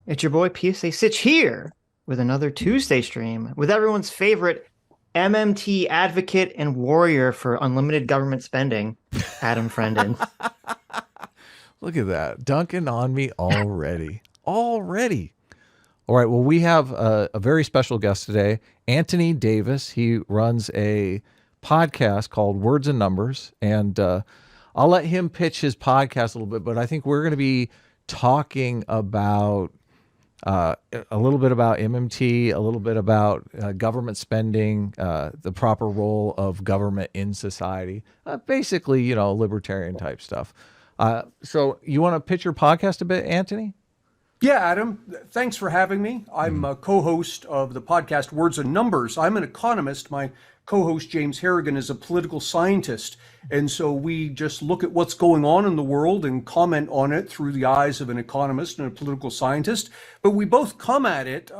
It's your boy PSA Sitch here with another Tuesday stream with everyone's favorite MMT advocate and warrior for unlimited government spending, Adam Friendon. Look at that. Dunking on me already. Already. All right. Well, we have a very special guest today, Antony Davies. He runs a podcast called Words and Numbers. And I'll let him pitch his podcast a little bit, but I think we're going to be talking about a little bit about MMT, a little bit about government spending, the proper role of government in society, basically, libertarian type stuff. So you want to pitch your podcast a bit, Antony? Yeah, Adam, thanks for having me. I'm a co-host of the podcast Words and Numbers. I'm an economist. My co-host James Harrigan is a political scientist. And so we just look at what's going on in the world and comment on it through the eyes of an economist and a political scientist. But we both come at it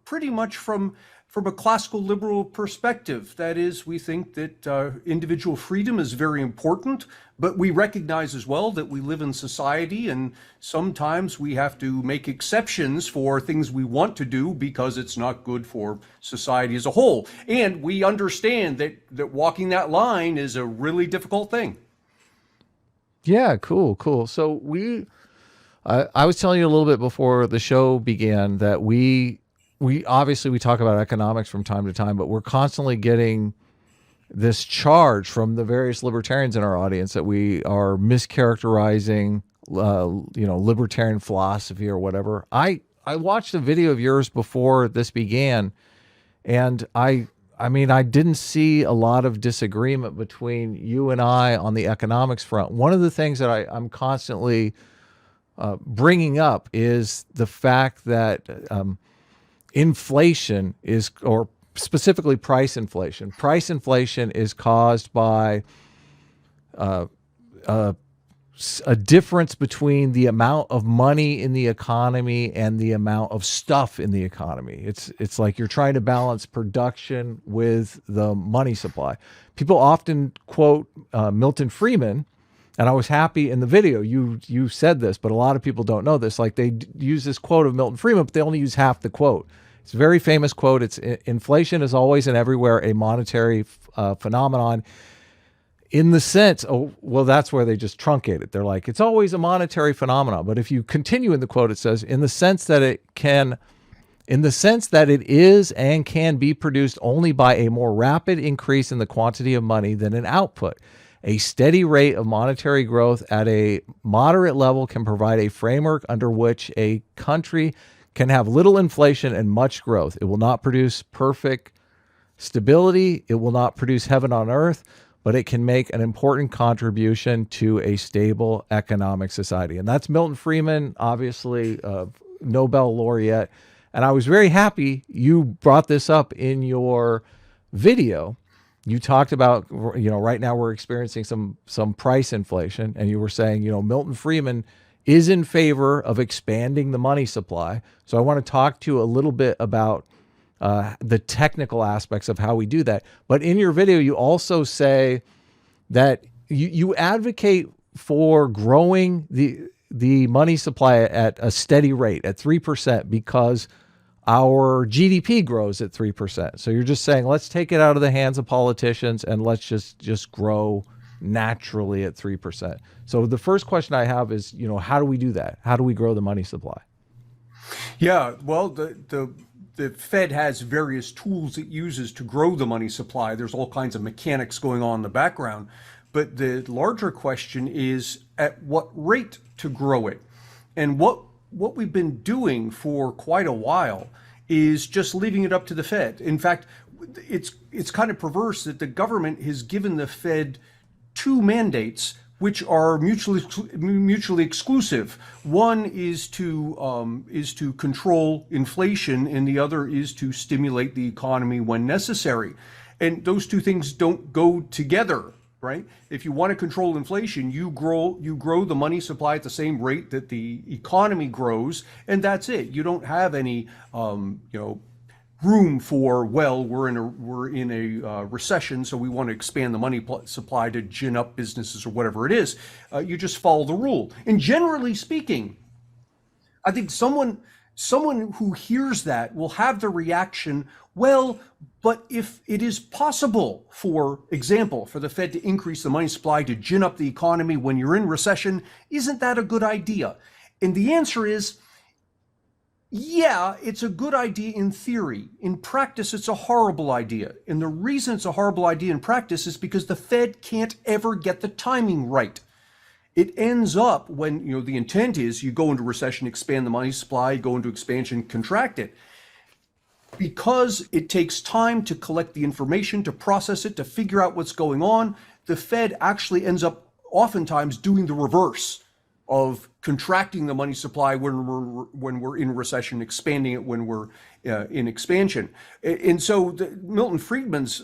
pretty much from a classical liberal perspective. That is, we think that individual freedom is very important, but we recognize as well that we live in society and sometimes we have to make exceptions for things we want to do because it's not good for society as a whole. And we understand that walking that line is a really difficult thing. Yeah, cool. So I was telling you a little bit before the show began that we obviously we talk about economics from time to time, but we're constantly getting this charge from the various libertarians in our audience that we are mischaracterizing, libertarian philosophy or whatever. I watched a video of yours before this began, and I didn't see a lot of disagreement between you and I on the economics front. One of the things that I'm constantly bringing up is the fact that inflation is, or specifically price inflation. Price inflation is caused by a difference between the amount of money in the economy and the amount of stuff in the economy. It's like you're trying to balance production with the money supply. People often quote Milton Friedman, and I was happy in the video you said this, but a lot of people don't know this. Like they use this quote of Milton Friedman, but they only use half the quote. It's a very famous quote. It's inflation is always and everywhere a monetary phenomenon in the sense, that's where they just truncate it. They're like, it's always a monetary phenomenon. But if you continue in the quote, it says, in the sense that it is and can be produced only by a more rapid increase in the quantity of money than an output. A steady rate of monetary growth at a moderate level can provide a framework under which a country can have little inflation and much growth. It will not produce perfect stability. It will not produce heaven on earth, but it can make an important contribution to a stable economic society. And that's Milton Friedman, obviously Nobel laureate. And I was very happy you brought this up in your video. You talked about, right now we're experiencing some price inflation, and you were saying, Milton Friedman is in favor of expanding the money supply. So I want to talk to you a little bit about the technical aspects of how we do that. But in your video, you also say that you advocate for growing the money supply at a steady rate at 3% because our GDP grows at 3%. So you're just saying, let's take it out of the hands of politicians and let's just grow naturally at 3%. So the first question I have is, how do we do that? How do we grow the money supply? Yeah, well, the Fed has various tools it uses to grow the money supply. There's all kinds of mechanics going on in the background. But the larger question is at what rate to grow it. And what we've been doing for quite a while is just leaving it up to the Fed. In fact, it's kind of perverse that the government has given the Fed two mandates which are mutually exclusive. One is to control inflation, and the other is to stimulate the economy when necessary. And those two things don't go together, right? If you want to control inflation, you grow the money supply at the same rate that the economy grows, and that's it. You don't have any room for, we're in a recession, so we want to expand the money supply to gin up businesses or whatever it is. You just follow the rule. And generally speaking, I think someone someone who hears that will have the reaction, well, but if it is possible, for example, for the Fed to increase the money supply to gin up the economy when you're in recession, isn't that a good idea? And the answer is, yeah, it's a good idea in theory. In practice, it's a horrible idea. And the reason it's a horrible idea in practice is because the Fed can't ever get the timing right. It ends up when, the intent is you go into recession, expand the money supply, go into expansion, contract it. Because it takes time to collect the information, to process it, to figure out what's going on, the Fed actually ends up oftentimes doing the reverse of contracting the money supply when we're in recession, expanding it when we're in expansion. And so Milton Friedman's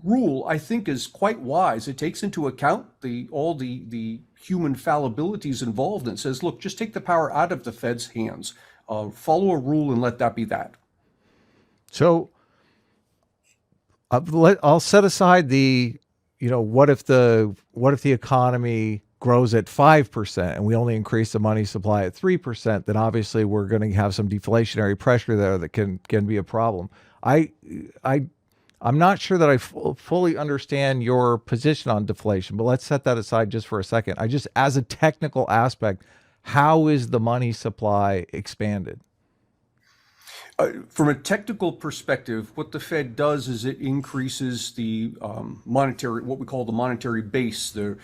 rule, I think, is quite wise. It takes into account all the human fallibilities involved, and says, look, just take the power out of the Fed's hands. Follow a rule and let that be that. So I'll set aside what if the economy grows at 5% and we only increase the money supply at 3%, then obviously we're going to have some deflationary pressure there that can be a problem. I'm not sure that I fully understand your position on deflation, but let's set that aside just for a second. As a technical aspect, how is the money supply expanded? From a technical perspective, what the Fed does is it increases the what we call the monetary base, the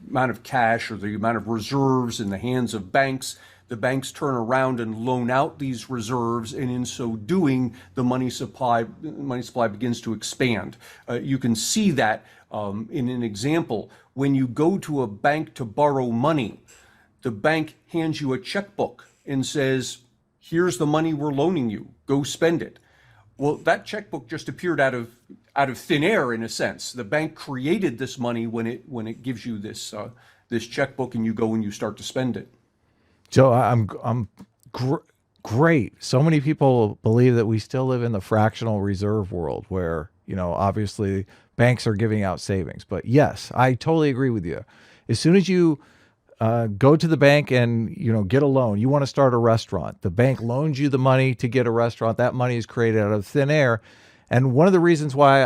amount of cash or the amount of reserves in the hands of banks. The banks turn around and loan out these reserves, and in so doing, the money supply begins to expand. You can see that in an example. When you go to a bank to borrow money, the bank hands you a checkbook and says, here's the money we're loaning you, go spend it. Well, that checkbook just appeared out of thin air, in a sense. The bank created this money when it gives you this checkbook, and you go and you start to spend it. Joe, I'm great. So many people believe that we still live in the fractional reserve world where, obviously banks are giving out savings. But yes, I totally agree with you. As soon as you go to the bank and get a loan, you want to start a restaurant, the bank loans you the money to get a restaurant. That money is created out of thin air. And one of the reasons why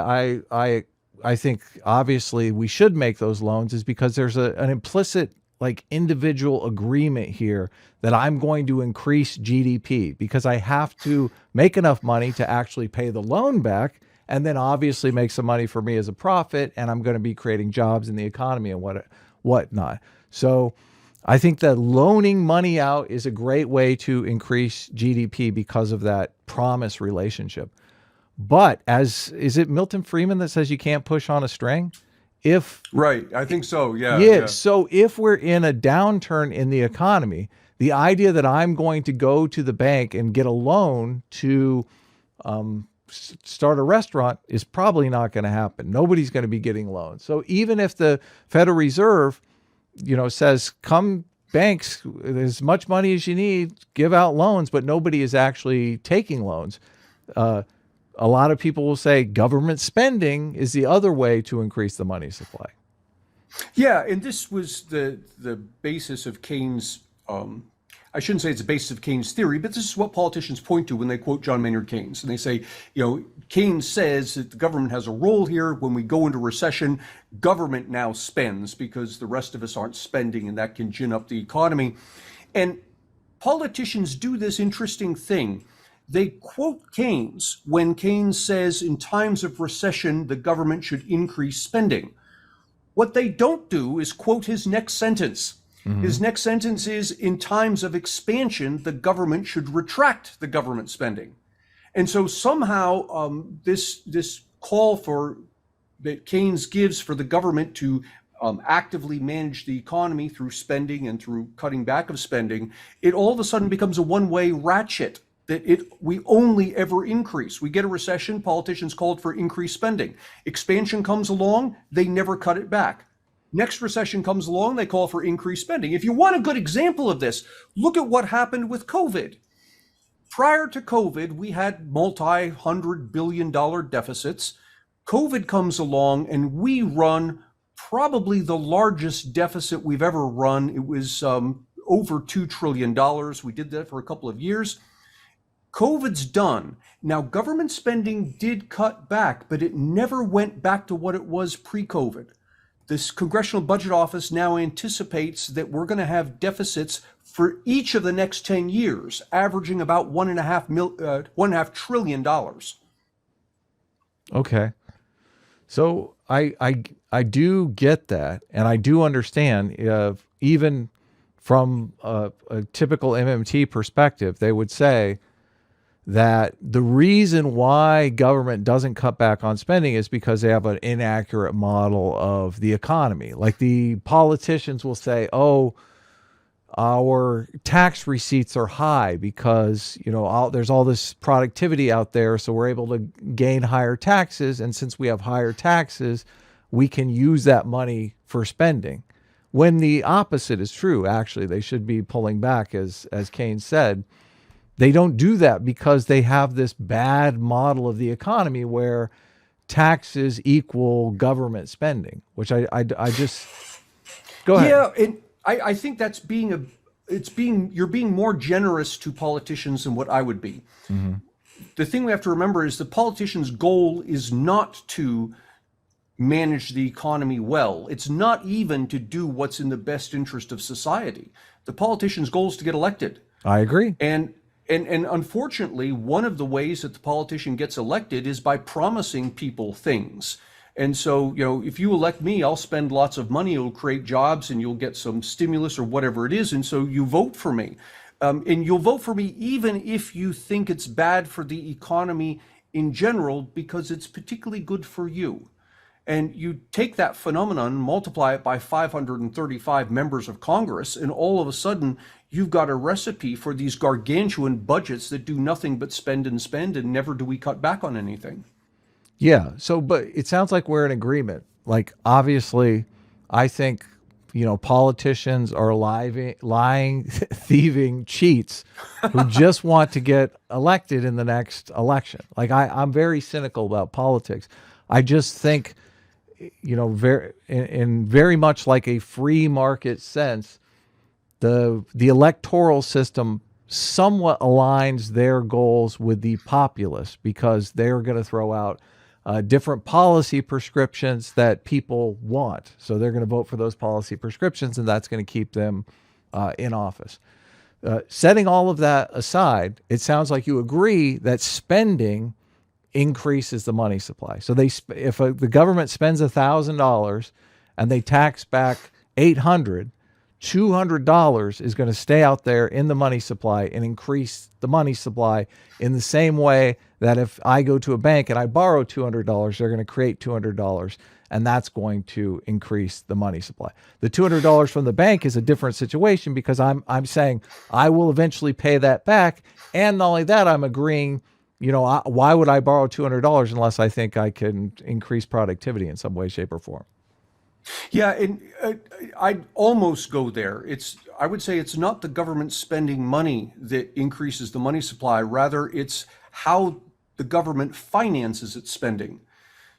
I think obviously we should make those loans is because there's an implicit individual agreement here that I'm going to increase GDP because I have to make enough money to actually pay the loan back, and then obviously make some money for me as a profit, and I'm going to be creating jobs in the economy and whatnot. So I think that loaning money out is a great way to increase GDP because of that promise relationship. But is it Milton Friedman that says you can't push on a string? Right, I think so. Yeah. So if we're in a downturn in the economy, the idea that I'm going to go to the bank and get a loan to start a restaurant is probably not going to happen. Nobody's going to be getting loans. So even if the Federal Reserve, says, come banks, as much money as you need, give out loans, but nobody is actually taking loans. A lot of people will say government spending is the other way to increase the money supply. Yeah, and this was the basis of Keynes. I shouldn't say it's the basis of Keynes' theory, but this is what politicians point to when they quote John Maynard Keynes. And they say, Keynes says that the government has a role here. When we go into recession, government now spends because the rest of us aren't spending, and that can gin up the economy. And politicians do this interesting thing. They quote Keynes when Keynes says in times of recession, the government should increase spending. What they don't do is quote his next sentence. Mm-hmm. His next sentence is, in times of expansion, the government should retract the government spending. And so somehow this call that Keynes gives for the government to actively manage the economy through spending and through cutting back of spending, it all of a sudden becomes a one-way ratchet. That we only ever increase. We get a recession, politicians called for increased spending. Expansion comes along, they never cut it back. Next recession comes along, they call for increased spending. If you want a good example of this, look at what happened with COVID. Prior to COVID, we had multi-$100 billion deficits. COVID comes along and we run probably the largest deficit we've ever run. It was over $2 trillion. We did that for a couple of years. COVID's done. Now, government spending did cut back, but it never went back to what it was pre-COVID. This Congressional Budget Office now anticipates that we're going to have deficits for each of the next 10 years, averaging about $1.5 trillion. Okay. So I do get that, and I do understand, even from a typical MMT perspective, they would say that the reason why government doesn't cut back on spending is because they have an inaccurate model of the economy. Like the politicians will say, oh, our tax receipts are high because, there's all this productivity out there, so we're able to gain higher taxes, and since we have higher taxes, we can use that money for spending. When the opposite is true, actually, they should be pulling back, as Keynes said. They don't do that because they have this bad model of the economy where taxes equal government spending, which I just go ahead. Yeah, and I think that's you're being more generous to politicians than what I would be. Mm-hmm. The thing we have to remember is the politician's goal is not to manage the economy well. It's not even to do what's in the best interest of society. The politician's goal is to get elected. I agree. And unfortunately, one of the ways that the politician gets elected is by promising people things. And so, if you elect me, I'll spend lots of money, it'll create jobs, and you'll get some stimulus or whatever it is. And so you vote for me. And you'll vote for me even if you think it's bad for the economy in general, because it's particularly good for you. And you take that phenomenon, multiply it by 535 members of Congress, and all of a sudden, you've got a recipe for these gargantuan budgets that do nothing but spend, and never do we cut back on anything. Yeah. So, but it sounds like we're in agreement. Like, obviously, I think, politicians are lying, thieving cheats who just want to get elected in the next election. Like, I'm very cynical about politics. I just think, very much like a free market sense, the electoral system somewhat aligns their goals with the populace, because they're going to throw out different policy prescriptions that people want. So they're going to vote for those policy prescriptions, and that's going to keep them in office. Setting all of that aside, it sounds like you agree that spending increases the money supply. So if the government spends $1,000 and they tax back $800, $200 is going to stay out there in the money supply and increase the money supply in the same way that if I go to a bank and I borrow $200, they're going to create $200, and that's going to increase the money supply. The $200 from the bank is a different situation, because I'm saying I will eventually pay that back, and not only that, I'm agreeing, why would I borrow $200 unless I think I can increase productivity in some way, shape, or form? Yeah, and I'd almost go there. I would say it's not the government spending money that increases the money supply. Rather, it's how the government finances its spending.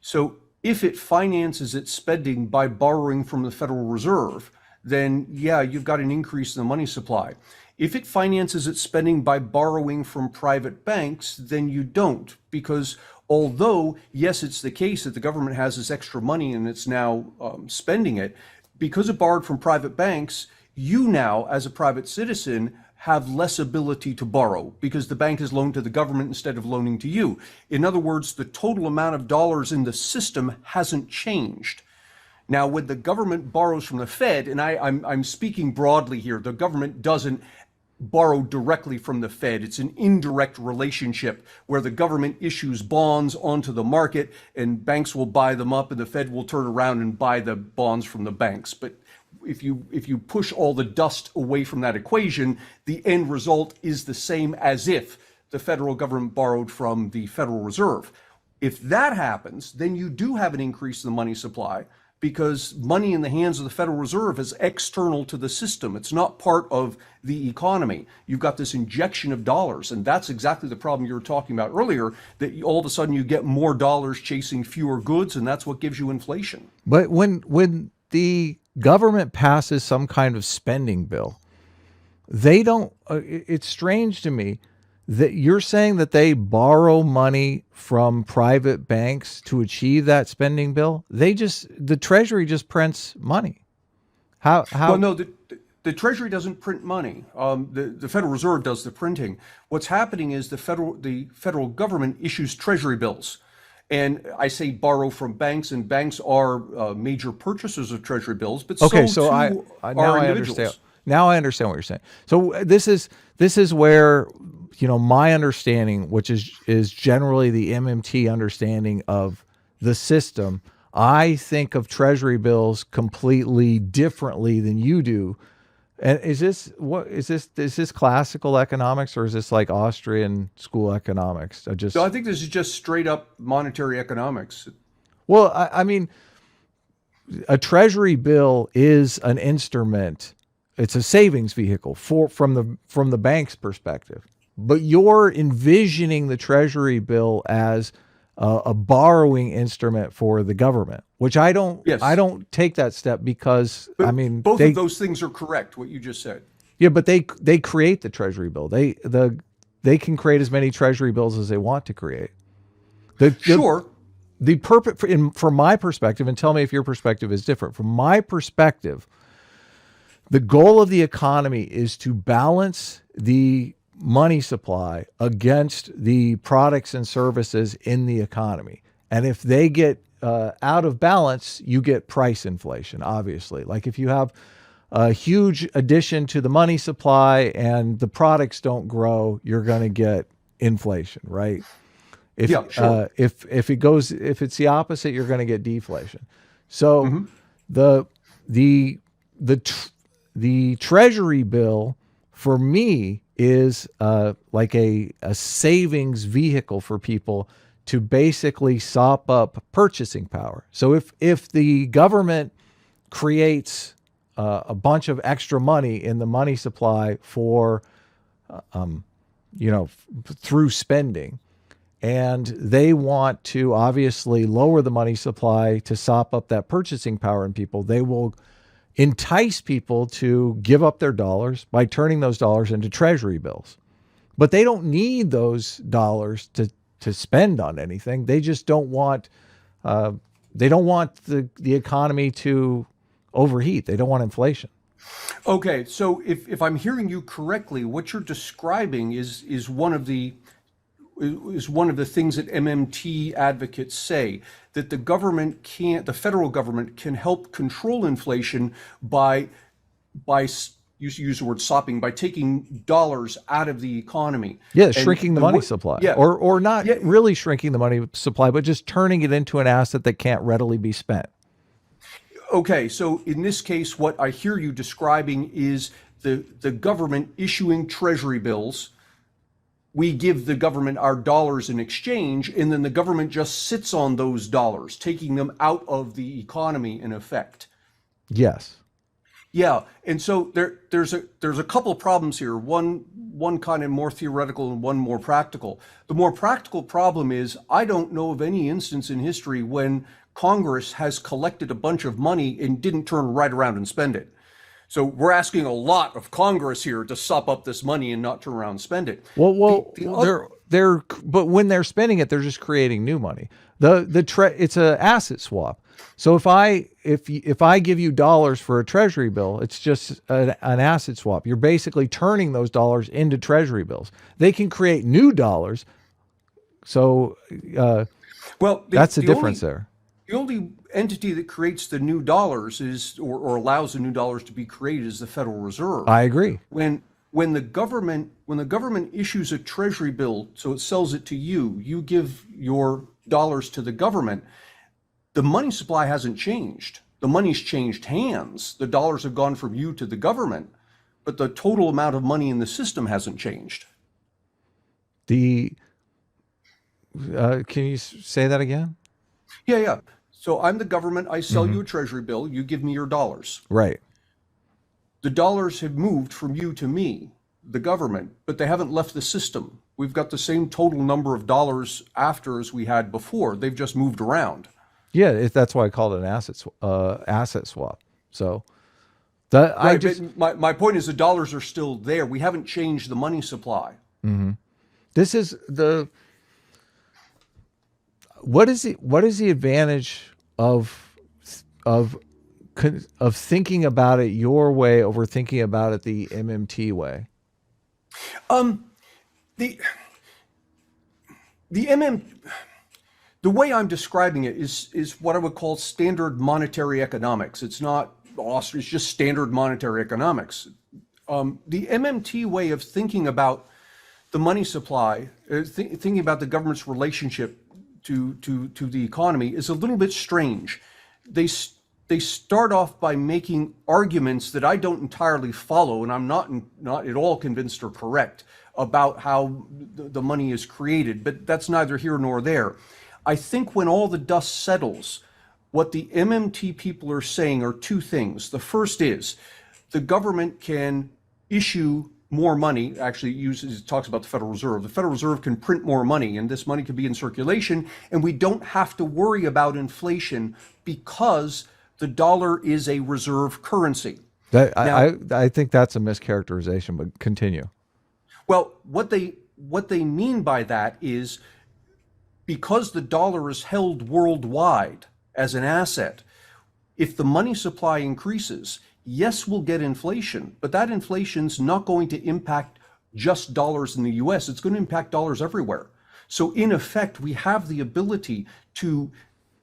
So if it finances its spending by borrowing from the Federal Reserve, then yeah, you've got an increase in the money supply. If it finances its spending by borrowing from private banks, then you don't, because although, yes, it's the case that the government has this extra money and it's now spending it, because it borrowed from private banks, you now, as a private citizen, have less ability to borrow because the bank has loaned to the government instead of loaning to you. In other words, the total amount of dollars in the system hasn't changed. Now, when the government borrows from the Fed, and I'm speaking broadly here, the government doesn't borrow directly from the Fed. It's an indirect relationship where the government issues bonds onto the market and banks will buy them up, and the Fed will turn around and buy the bonds from the banks. But if you push all the dust away from that equation, the end result is the same as if the federal government borrowed from the Federal Reserve. If that happens, then you do have an increase in the money supply, because money in the hands of the Federal Reserve is external to the system. It's not part of the economy. You've got this injection of dollars, and that's exactly the problem you were talking about earlier, that all of a sudden you get more dollars chasing fewer goods, and that's what gives you inflation. But when the government passes some kind of spending bill, they don't, it's strange to me, you're saying that they borrow money from private banks to achieve that spending bill? The Treasury just prints money. How? Well, no, the Treasury doesn't print money. The Federal Reserve does the printing. What's happening is the federal government issues Treasury bills. And I say borrow from banks, and banks are major purchasers of Treasury bills, but okay, so so too now are I individuals. understand. Now I understand what you're saying. So this is where, my understanding, which is generally the MMT understanding of the system. I think of Treasury bills completely differently than you do. And is this classical economics, or is this like Austrian school economics? So I think this is just straight up monetary economics. Well, I mean, a Treasury bill is an instrument. It's a savings vehicle from the bank's perspective. But you're envisioning the Treasury bill as a borrowing instrument for the government, which I don't. Yes. I don't take that step because But both they, of those things are correct. What you just said. yeah, but they create the Treasury bill. They can create as many Treasury bills as they want to create. Sure. The purpose, from my perspective, and tell me if your perspective is different. From my perspective, the goal of the economy is to balance the money supply against the products and services in the economy. And if they get out of balance, you get price inflation, obviously. Like if you have a huge addition to the money supply and the products don't grow, you're going to get inflation, right? Yeah, sure. If it's the opposite, you're going to get deflation. So the Treasury bill for me is like a savings vehicle for people to basically sop up purchasing power. So if the government creates a bunch of extra money in the money supply for through spending, and they want to obviously lower the money supply to sop up that purchasing power in people, they will entice people to give up their dollars by turning those dollars into Treasury bills. But they don't need those dollars to spend on anything. They just don't want the economy to overheat. They don't want inflation. Okay, so if I'm hearing you correctly, what you're describing is one of the things that MMT advocates say, that the federal government can help control inflation by use the word sopping, by taking dollars out of the economy. Yeah, shrinking the money supply. Yeah. Or not really shrinking the money supply, but just turning it into an asset that can't readily be spent. Okay, so in this case, what I hear you describing is the government issuing Treasury bills. We give the government our dollars in exchange, and then the government just sits on those dollars, taking them out of the economy in effect. Yes. Yeah, and so there's a couple of problems here. One kind of more theoretical and one more practical. The more practical problem is I don't know of any instance in history when Congress has collected a bunch of money and didn't turn right around and spend it. So we're asking a lot of Congress here to sop up this money and not turn around and spend it. But when they're spending it, they're just creating new money. It's an asset swap. So if I give you dollars for a Treasury bill, it's just an asset swap. You're basically turning those dollars into Treasury bills. They can create new dollars. So that's the difference there. The only entity that creates the new dollars or allows the new dollars to be created is the Federal Reserve. I agree. When the government issues a Treasury bill, so it sells it to you, you give your dollars to the government, the money supply hasn't changed. The money's changed hands. The dollars have gone from you to the government, but the total amount of money in the system hasn't changed. Can you say that again? Yeah. So I'm the government. I sell you a Treasury bill. You give me your dollars. Right. The dollars have moved from you to me, the government, but they haven't left the system. We've got the same total number of dollars after as we had before. They've just moved around. Yeah, that's why I called it an asset swap. So my point is the dollars are still there. We haven't changed the money supply. Mm-hmm. This is the what is the advantage of thinking about it your way over thinking about it the MMT way? The the way I'm describing it is what I would call standard monetary economics. It's not Austrian, it's just standard monetary economics. The MMT way of thinking about the money supply, thinking about the government's relationship to the economy is a little bit strange. They start off by making arguments that I don't entirely follow, and I'm not at all convinced or correct about how the money is created, but that's neither here nor there. I think when all the dust settles, what the MMT people are saying are two things. The first is the government can issue more money, actually talks about the Federal Reserve. The Federal Reserve can print more money, and this money can be in circulation, and we don't have to worry about inflation because the dollar is a reserve currency. I think that's a mischaracterization, but continue. Well, what they mean by that is because the dollar is held worldwide as an asset, if the money supply increases, yes, we'll get inflation, but that inflation's not going to impact just dollars in the US, it's going to impact dollars everywhere. So in effect, we have the ability to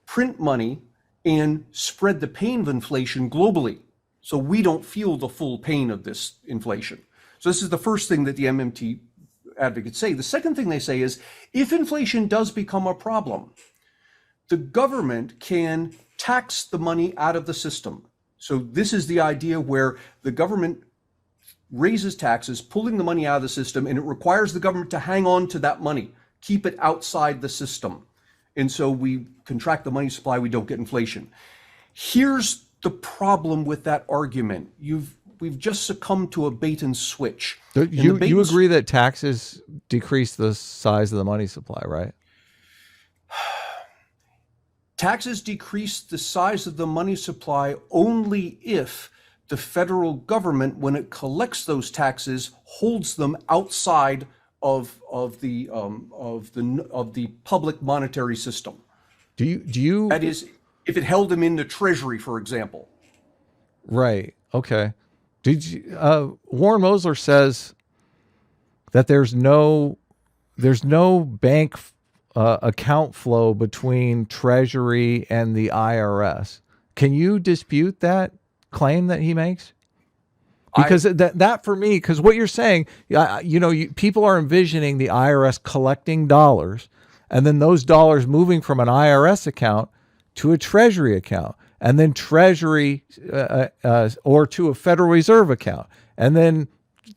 print money and spread the pain of inflation globally. So we don't feel the full pain of this inflation. So this is the first thing that the MMT advocates say. The second thing they say is, if inflation does become a problem, the government can tax the money out of the system. So this is the idea where the government raises taxes, pulling the money out of the system, and it requires the government to hang on to that money, keep it outside the system. And so we contract the money supply, we don't get inflation. Here's the problem with that argument. We've just succumbed to a bait and switch. You agree that taxes decrease the size of the money supply, right? Taxes decrease the size of the money supply only if the federal government, when it collects those taxes, holds them outside of the public monetary system. Do you? That is, if it held them in the Treasury, for example. Right. Okay. Warren Mosler says that there's no bank account flow between Treasury and the IRS. Can you dispute that claim that he makes? Because that for me, because what you're saying, people are envisioning the IRS collecting dollars and then those dollars moving from an IRS account to a Treasury account, and then Treasury or to a Federal Reserve account, and then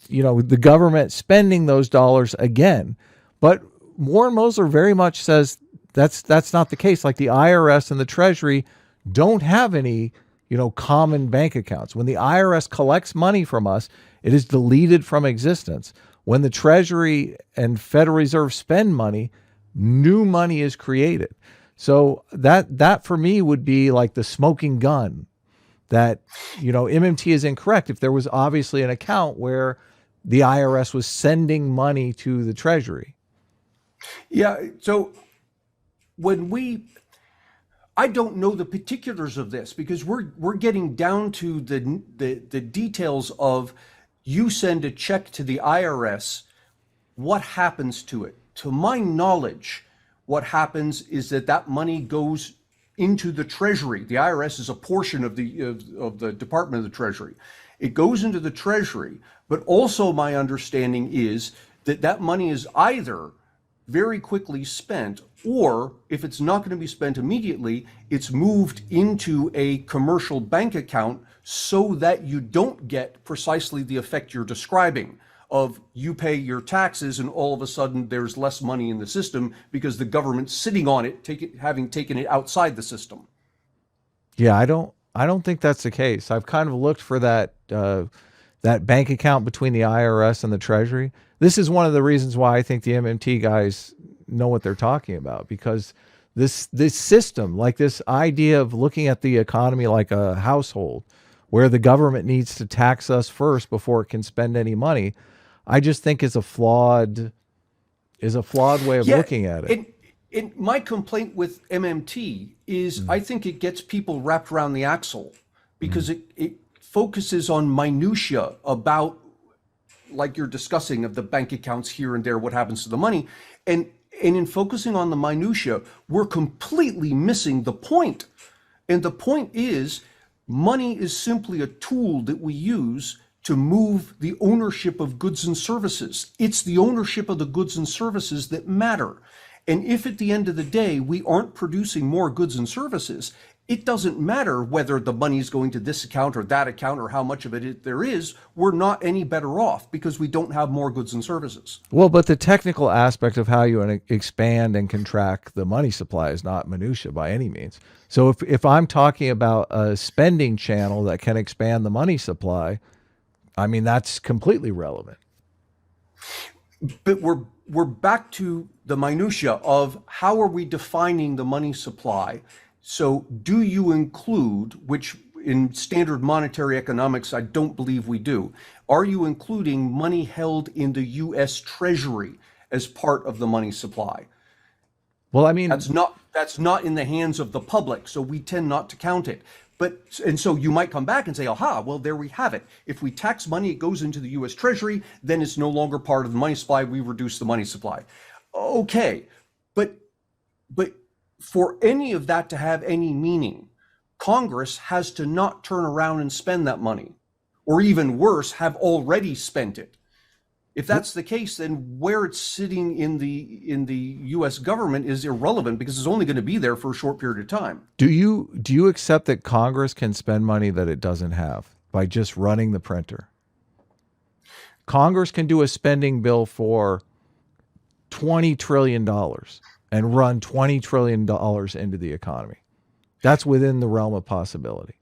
the government spending those dollars again. But Warren Mosler very much says that's not the case. Like the IRS and the Treasury don't have any common bank accounts. When the IRS collects money from us, it is deleted from existence. When the Treasury and Federal Reserve spend money, new money is created. So that for me would be like the smoking gun that, MMT is incorrect if there was obviously an account where the IRS was sending money to the Treasury. Yeah. So I don't know the particulars of this because we're getting down to the details of you send a check to the IRS, what happens to it? To my knowledge, what happens is that money goes into the Treasury. The IRS is a portion of the Department of the Treasury. It goes into the Treasury, but also my understanding is that money is either very quickly spent, or if it's not going to be spent immediately, it's moved into a commercial bank account so that you don't get precisely the effect you're describing of you pay your taxes and all of a sudden there's less money in the system because the government's sitting on it, having taken it outside the system. Yeah, I don't think that's the case. I've kind of looked for that bank account between the IRS and the Treasury. This is one of the reasons why I think the MMT guys know what they're talking about, because this system, like this idea of looking at the economy like a household where the government needs to tax us first before it can spend any money, I just think is a flawed is a flawed way of looking at it. And my complaint with MMT is I think it gets people wrapped around the axle because it focuses on minutia about, like you're discussing, of the bank accounts here and there, what happens to the money. And in focusing on the minutia, we're completely missing the point. And the point is, money is simply a tool that we use to move the ownership of goods and services. It's the ownership of the goods and services that matter. And if at the end of the day, we aren't producing more goods and services, it doesn't matter whether the money is going to this account or that account or how much of it there is. We're not any better off because we don't have more goods and services. Well, but the technical aspect of how you expand and contract the money supply is not minutia by any means. So if I'm talking about a spending channel that can expand the money supply, I mean, that's completely relevant. But we're back to the minutia of how are we defining the money supply? So do you include, which in standard monetary economics, I don't believe we do, are you including money held in the U.S. Treasury as part of the money supply? Well, I mean, that's not in the hands of the public, so we tend not to count it. And so you might come back and say, aha, well, there we have it. If we tax money, it goes into the U.S. Treasury, then it's no longer part of the money supply. We reduce the money supply. Okay, but for any of that to have any meaning, Congress has to not turn around and spend that money, or even worse, have already spent it. If that's the case, then where it's sitting in the U.S. government is irrelevant because it's only going to be there for a short period of time. Do you accept that Congress can spend money that it doesn't have by just running the printer? Congress can do a spending bill for $20 trillion and run $20 trillion into the economy. That's within the realm of possibility.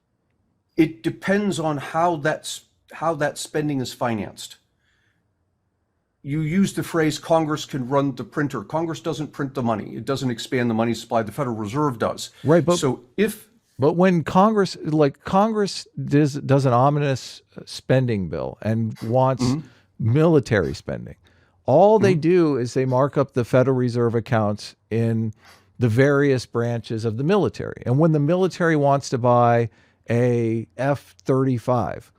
It depends on how that spending is financed. You use the phrase Congress can run the printer. Congress doesn't print the money. It doesn't expand the money supply. The Federal Reserve does. Right, but when Congress does an ominous spending bill and wants military spending, all they do is they mark up the Federal Reserve accounts in the various branches of the military. And when the military wants to buy a F-35,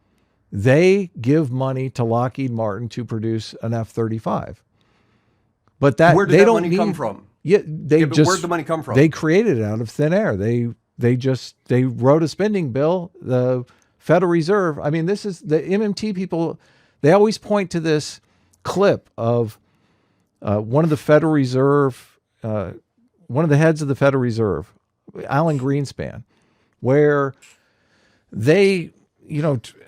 they give money to Lockheed Martin to produce an F-35. But where did that money come from? Where'd the money come from? They created it out of thin air. They wrote a spending bill. The Federal Reserve, I mean, this is the MMT people, they always point to this clip of one of the Federal Reserve, one of the heads of the Federal Reserve, Alan Greenspan, where they,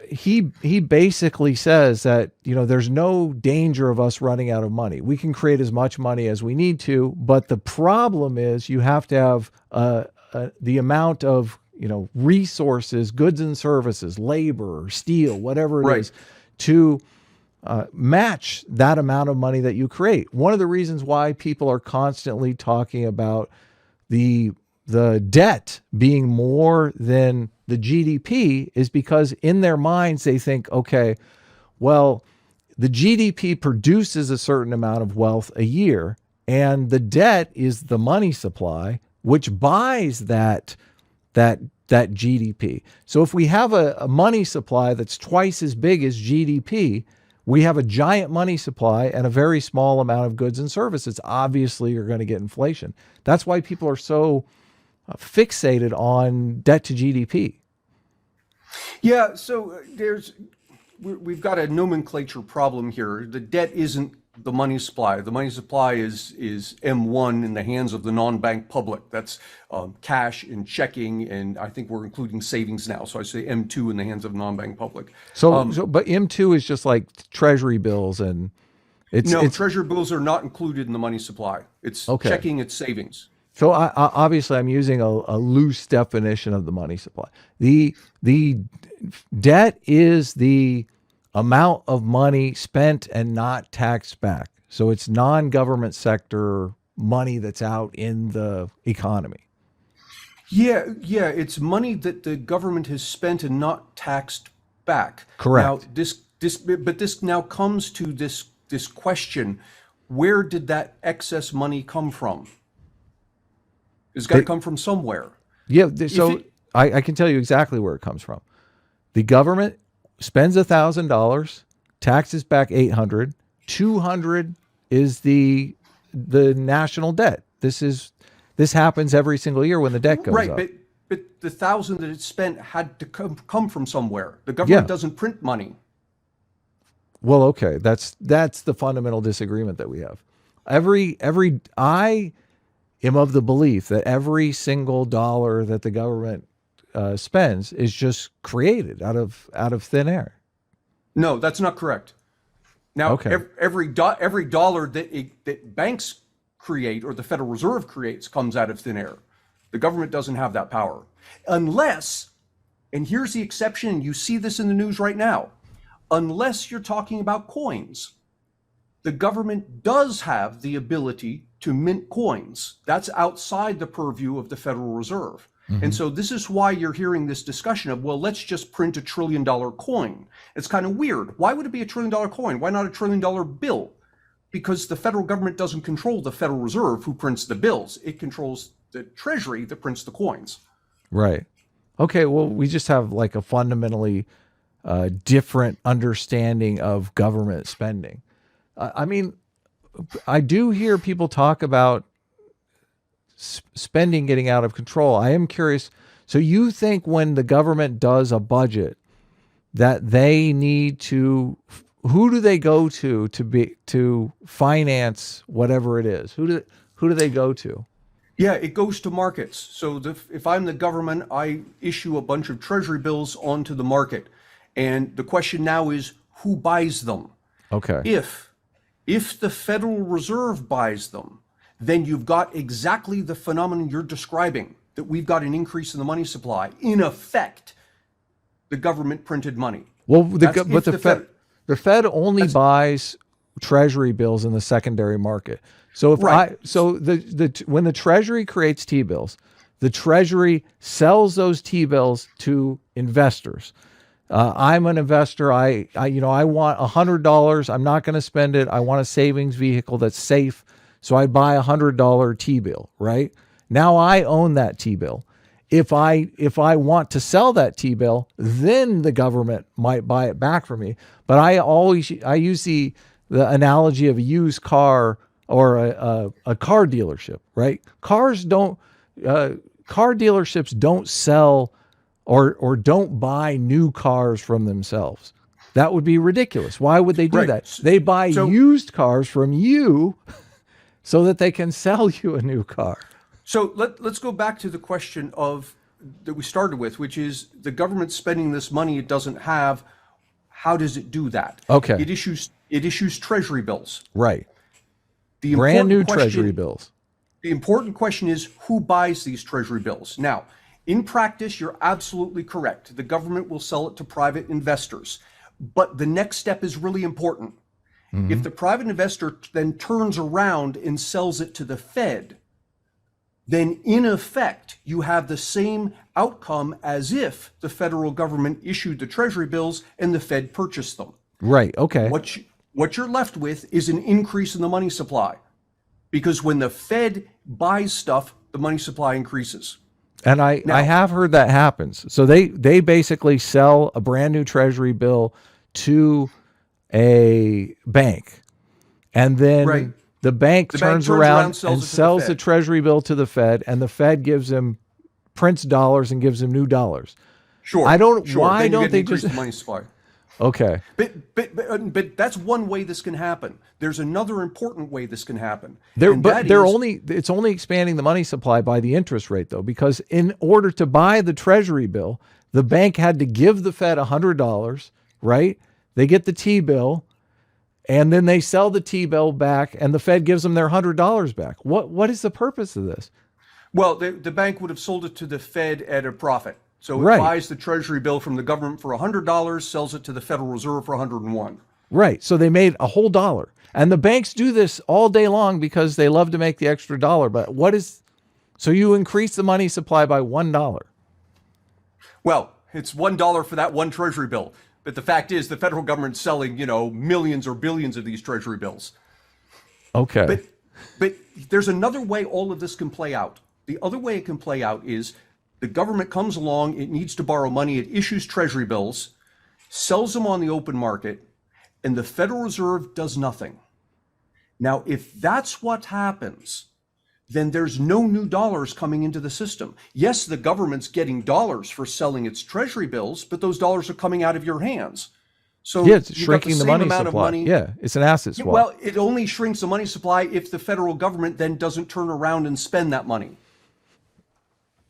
he basically says that, there's no danger of us running out of money. We can create as much money as we need to, but the problem is you have to have the amount of, resources, goods and services, labor, steel, whatever it is, to match that amount of money that you create. One of the reasons why people are constantly talking about the debt being more than the GDP is because in their minds they think, okay, well, the GDP produces a certain amount of wealth a year, and the debt is the money supply, which buys that GDP. So if we have a money supply that's twice as big as GDP, we have a giant money supply and a very small amount of goods and services. Obviously, you're going to get inflation. That's why people are so fixated on debt to GDP. Yeah, so we've got a nomenclature problem here. The debt isn't the money supply. The money supply is M1 in the hands of the non-bank public. That's cash and checking, and I think we're including savings now. So I say M2 in the hands of non-bank public. But M2 is just like treasury bills, and treasury bills are not included in the money supply. It's checking, it's savings. So obviously I'm using a loose definition of the money supply. The debt is the amount of money spent and not taxed back. So it's non-government sector money that's out in the economy. Yeah, it's money that the government has spent and not taxed back. Correct. Now this now comes to this question. where did that excess money come from? It's got to come from somewhere. Yeah, so I can tell you exactly where it comes from. The government spends $1,000, taxes back 800, 200 is the national debt. This happens every single year when the debt goes up. Right, but the 1,000 that it spent had to come from somewhere. The government doesn't print money. Well, okay, that's the fundamental disagreement that we have. I am of the belief that every single dollar that the government spends is just created out of thin air. No, that's not correct. Now, every dollar that banks create or the Federal Reserve creates comes out of thin air. The government doesn't have that power. Unless, and here's the exception, you see this in the news right now, unless you're talking about coins. The government does have the ability to mint coins. That's outside the purview of the Federal Reserve. Mm-hmm. And so this is why you're hearing this discussion of, well, let's just print $1 trillion coin. It's kind of weird. Why would it be $1 trillion coin? Why not $1 trillion bill? Because the federal government doesn't control the Federal Reserve, who prints the bills. It controls the Treasury that prints the coins. Right. Okay, well, we just have like a fundamentally different understanding of government spending. I mean, I do hear people talk about spending getting out of control. I am curious. So you think when the government does a budget that they need to, who do they go to finance whatever it is? Who do they go to? Yeah, it goes to markets. So if I'm the government, I issue a bunch of treasury bills onto the market. And the question now is, who buys them? Okay. If the Federal Reserve buys them, then you've got exactly the phenomenon you're describing, that we've got an increase in the money supply. In effect, the government printed money. Well, the Fed only buys treasury bills in the secondary market. So when the Treasury creates T-bills, the Treasury sells those T-bills to investors. I'm an investor. I want $100. I'm not going to spend it. I want a savings vehicle that's safe. So I buy $100 T-bill, right? Now I own that T-bill. If I want to sell that T-bill, then the government might buy it back from me. But I use the analogy of a used car or a car dealership, right? Car dealerships don't sell or don't buy new cars from themselves. That would be ridiculous. Why would they do that? They buy used cars from you so that they can sell you a new car. So let's go back to the question that we started with, which is the government spending this money it doesn't have. How does it do that? Okay. It issues treasury bills. Right. Brand new treasury bills. The important question is, who buys these treasury bills? Now, in practice, you're absolutely correct. The government will sell it to private investors. But the next step is really important. Mm-hmm. If the private investor then turns around and sells it to the Fed, then in effect, you have the same outcome as if the federal government issued the treasury bills and the Fed purchased them. Right, okay. What you're left with is an increase in the money supply. Because when the Fed buys stuff, the money supply increases. And I have heard that happens. So they basically sell a brand new treasury bill to a bank. And then the bank turns around and sells the treasury bill to the Fed, and the Fed prints dollars and gives them new dollars. Sure. Why don't they just the money supply? Okay. But that's one way this can happen. There's another important way this can happen. It's only expanding the money supply by the interest rate, though, because in order to buy the treasury bill, the bank had to give the Fed $100, right? They get the T-bill, and then they sell the T-bill back, and the Fed gives them their $100 back. What is the purpose of this? Well, the bank would have sold it to the Fed at a profit. So it buys the treasury bill from the government for $100, sells it to the Federal Reserve for $101. Right. So they made a whole dollar. And the banks do this all day long because they love to make the extra dollar. But so you increase the money supply by $1. Well, it's $1 for that one treasury bill. But the fact is the federal government's selling, millions or billions of these treasury bills. Okay. But there's another way all of this can play out. The other way it can play out is the government comes along, it needs to borrow money, it issues treasury bills, sells them on the open market, and the Federal Reserve does nothing. Now, if that's what happens, then there's no new dollars coming into the system. Yes, the government's getting dollars for selling its treasury bills, but those dollars are coming out of your hands. So Yeah, it's you've got shrinking the money amount supply. of money. Yeah, it's an asset swap. Well, it only shrinks the money supply if the federal government then doesn't turn around and spend that money.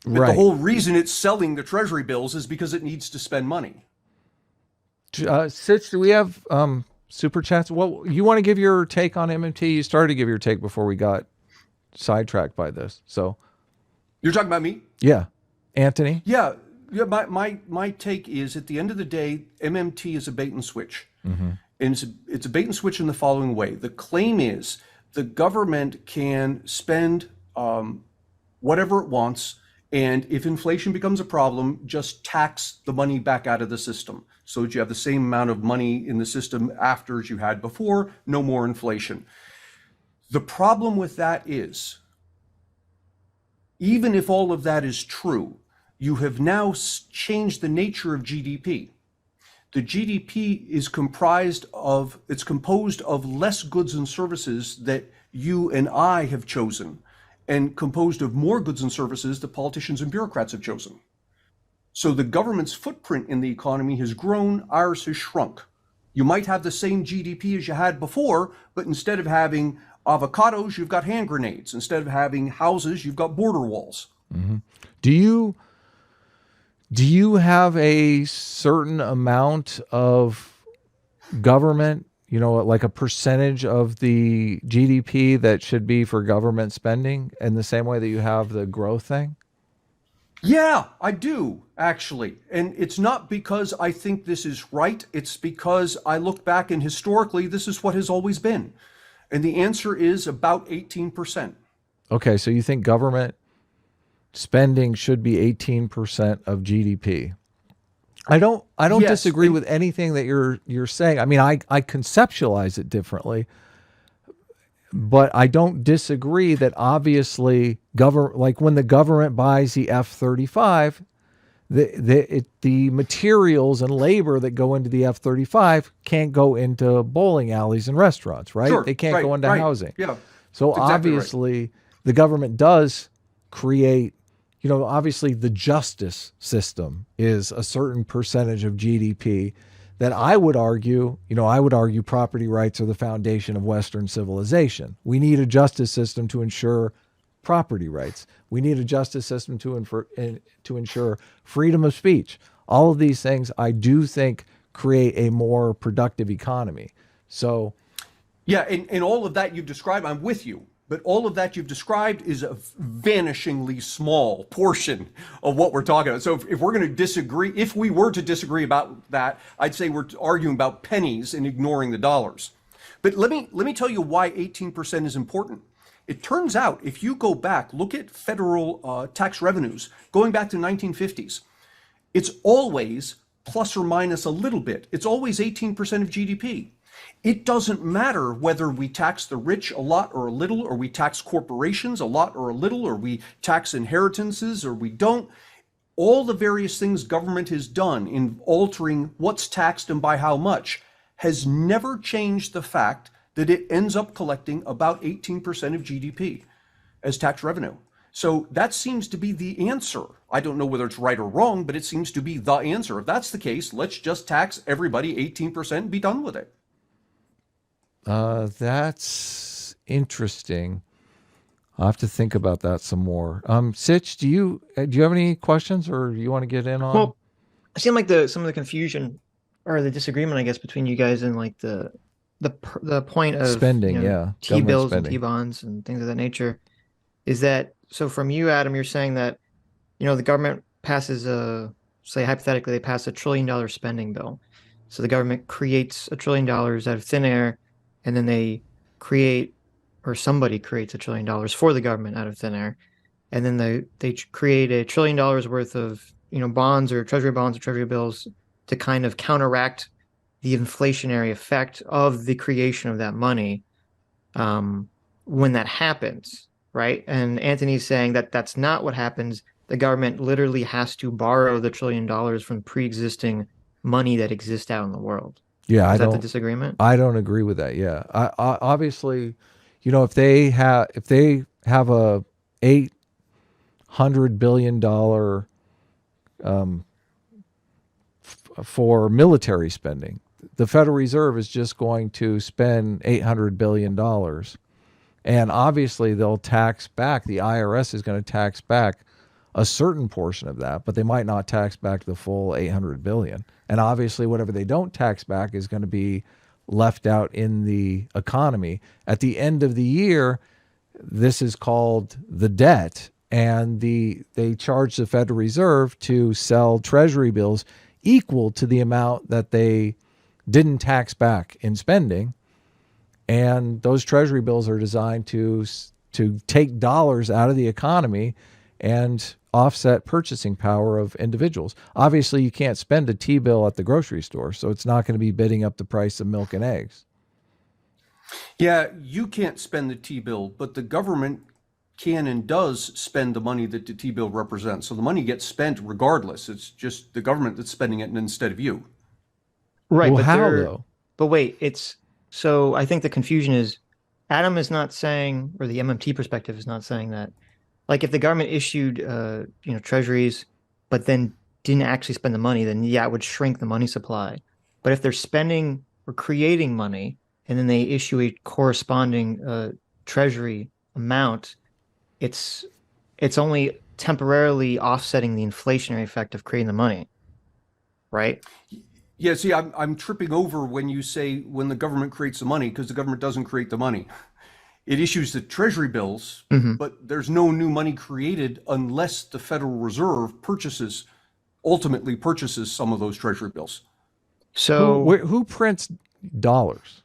But right. the whole reason it's selling the treasury bills is because it needs to spend money. Sitch, do we have super chats? Well, you want to give your take on MMT? You started to give your take before we got sidetracked by this. So You're talking about me? yeah, Antony. Yeah. My take is at the end of the day, MMT is a bait and switch. And it's a bait and switch in the following way. The claim is the government can spend whatever it wants, and if inflation becomes a problem, just tax the money back out of the system so that you have the same amount of money in the system after as you had before, no more inflation. The problem with that is, even if all of that is true, you have now changed the nature of GDP. The GDP is composed of less goods and services that you and I have chosen, and composed of more goods and services that politicians and bureaucrats have chosen. So the government's footprint in the economy has grown, ours has shrunk. You might have the same GDP as you had before, but instead of having avocados, you've got hand grenades. Instead of having houses, you've got border walls. Do you have a certain amount of government, like a percentage of the GDP that should be for government spending in the same way that you have the growth thing? Yeah, I do, actually. And it's not because I think this is right. It's because I look back and historically, this is what has always been. And the answer is about 18%. Okay, so you think government spending should be 18% of GDP. I don't Yes, disagree and- with anything that you're saying. I mean, I conceptualize it differently, but I don't disagree that obviously like when the government buys the F-35, the materials and labor that go into the F-35 can't go into bowling alleys and restaurants, right? Sure, They can't go into housing. Yeah. So That's exactly right. obviously the government does create, obviously the justice system is a certain percentage of GDP that I would argue property rights are the foundation of Western civilization. We need a justice system to ensure property rights. We need a justice system to ensure freedom of speech. All of these things I do think create a more productive economy. So Yeah, and all of that you've described, I'm with you. But all of that you've described is a vanishingly small portion of what we're talking about. So if we're going to disagree, if we were to disagree about that, I'd say we're arguing about pennies and ignoring the dollars. But let me tell you why 18% is important. It turns out, if you go back, look at federal tax revenues, going back to 1950s, it's always plus or minus a little bit. It's always 18% of GDP. It doesn't matter whether we tax the rich a lot or a little, or we tax corporations a lot or a little, or we tax inheritances or we don't. All the various things government has done in altering what's taxed and by how much has never changed the fact that it ends up collecting about 18% of GDP as tax revenue. So that seems to be the answer. I don't know whether it's right or wrong, but it seems to be the answer. If that's the case, let's just tax everybody 18% and be done with it. That's interesting. I'll have to think about that some more. Sitch, do you have any questions, or do you want to get in on? Well, it seemed like some of the confusion or the disagreement, I guess, between you guys and like the point of Spending, government T-bills and spending. T-bonds and things of that nature is that, so from you, Adam, you're saying that, the government passes say hypothetically, they pass $1 trillion spending bill. So the government creates $1 trillion out of thin air, and then they create, or somebody creates $1 trillion for the government out of thin air. And then they create $1 trillion worth of, bonds or treasury bills to kind of counteract the inflationary effect of the creation of that money. when that happens, right? And Anthony's saying that that's not what happens. The government literally has to borrow the $1 trillion from pre-existing money that exists out in the world. Yeah, Is that the disagreement? I don't agree with that. Yeah, obviously, if they have a $800 billion for military spending, the Federal Reserve is just going to spend $800 billion, and obviously they'll tax back. The IRS is going to tax back a certain portion of that, but they might not tax back the full 800 billion. And obviously whatever they don't tax back is going to be left out in the economy. At the end of the year, this is called the debt, and they charge the Federal Reserve to sell treasury bills equal to the amount that they didn't tax back in spending. And those treasury bills are designed to take dollars out of the economy and offset purchasing power of individuals. Obviously, you can't spend a T-bill at the grocery store, so it's not going to be bidding up the price of milk and eggs. Yeah, you can't spend the T-bill, but the government can and does spend the money that the T-bill represents. So the money gets spent regardless. It's just the government that's spending it instead of you. Right, Well, but how though? But wait, so I think the confusion is Adam is not saying, or the MMT perspective is not saying that, like if the government issued treasuries, but then didn't actually spend the money, then yeah, it would shrink the money supply. But if they're spending or creating money, and then they issue a corresponding treasury amount, it's only temporarily offsetting the inflationary effect of creating the money, right? Yeah, see, I'm tripping over when you say when the government creates the money, because the government doesn't create the money. It issues the treasury bills, but there's no new money created unless the Federal Reserve ultimately purchases some of those treasury bills. So who prints dollars?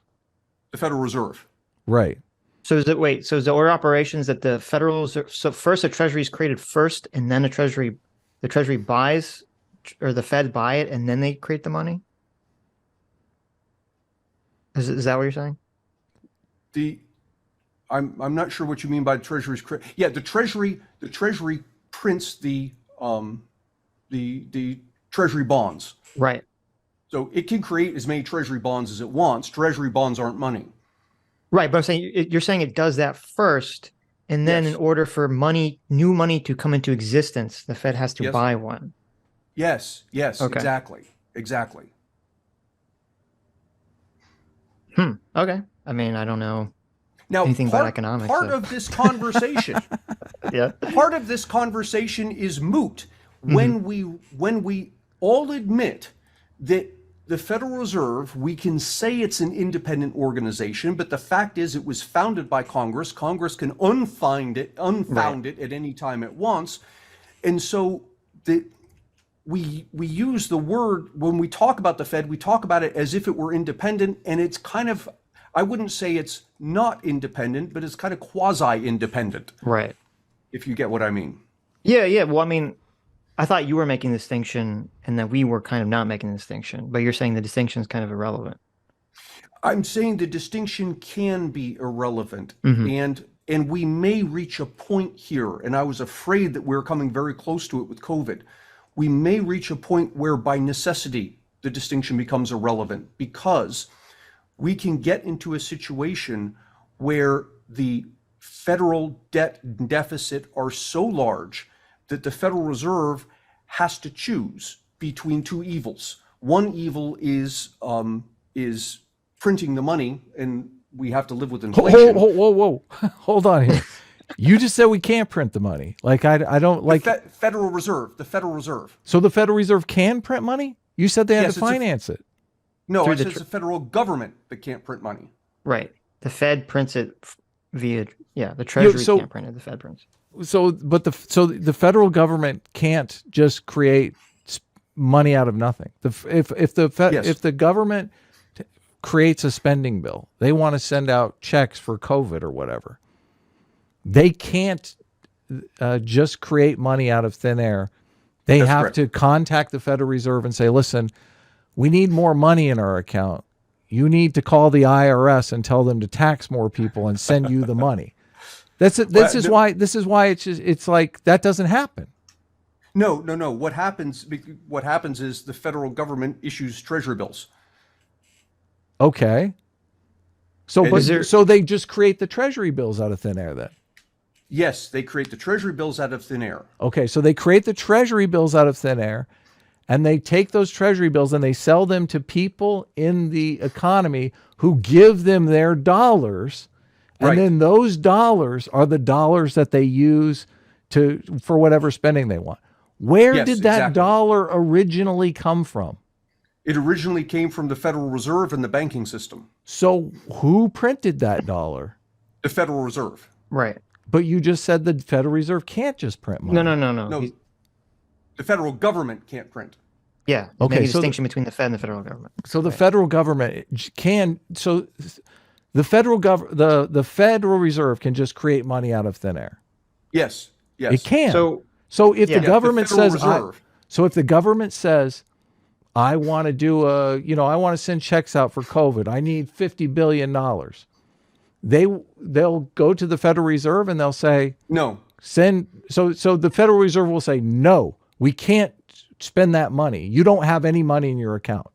The Federal Reserve. Right. So is the order of operations that the Federal Reserve, so first a treasury is created first, and then the treasury buys, or the Fed buy it, and then they create the money? Is that what you're saying? I'm not sure what you mean by the Treasury's. Yeah, the Treasury prints the Treasury bonds. Right. So it can create as many Treasury bonds as it wants. Treasury bonds aren't money. Right, but I'm saying you're saying it does that first, and then in order for new money to come into existence, the Fed has to buy one. Yes, okay. Exactly. Okay. I mean, I don't know now, anything about economics. Part of this conversation, part of this conversation is moot when we all admit that the Federal Reserve, we can say it's an independent organization, but the fact is it was founded by Congress. Congress can unfound it at any time it wants. And so we use the word, when we talk about the Fed, we talk about it as if it were independent, and it's kind of, I wouldn't say it's not independent, but it's kind of quasi-independent. Right. If you get what I mean. Yeah. Well, I mean, I thought you were making the distinction and that we were kind of not making the distinction, but you're saying the distinction is kind of irrelevant. I'm saying the distinction can be irrelevant, and we may reach a point here, and I was afraid that we're coming very close to it with COVID. We may reach a point where by necessity, the distinction becomes irrelevant, because we can get into a situation where the federal debt and deficit are so large that the Federal Reserve has to choose between two evils. One evil is printing the money, and we have to live with inflation. Whoa. Hold on here. You just said we can't print the money. Like, I don't like... The Federal Reserve. So the Federal Reserve can print money? You said they had to finance it. No, I said it's the federal government that can't print money. Right. The Fed prints it via, the Treasury can't print it, the Fed prints. So the federal government can't just create money out of nothing. If the government creates a spending bill, they want to send out checks for COVID or whatever, they can't just create money out of thin air. They have to contact the Federal Reserve and say, listen, we need more money in our account. you need to call the IRS and tell them to tax more people and send you the money. This is why it's like that doesn't happen. No. What happens is the federal government issues treasury bills. Okay. So, And so they just create the treasury bills out of thin air then? Yes, they create the treasury bills out of thin air. Okay, so they create the treasury bills out of thin air, and they take those treasury bills and they sell them to people in the economy who give them their dollars, and Right. then those dollars are the dollars that they use for whatever spending they want. Where Yes, did that exactly. dollar originally come from? It originally came from the Federal Reserve and the banking system. So who printed that dollar? The Federal Reserve. Right. But you just said the Federal Reserve can't just print money. No. No, the federal government can't print. Yeah. Okay, Make a so distinction between the Fed and the federal government. So the federal government can. So the the Federal Reserve can just create money out of thin air. Yes. It can. So If yeah. the government the Federal says, Reserve. so if the government says, I want to do I want to send checks out for COVID. I need $50 billion. They'll go to the Federal Reserve and they'll say, No. so the Federal Reserve will say, no, we can't spend that money. You don't have any money in your account.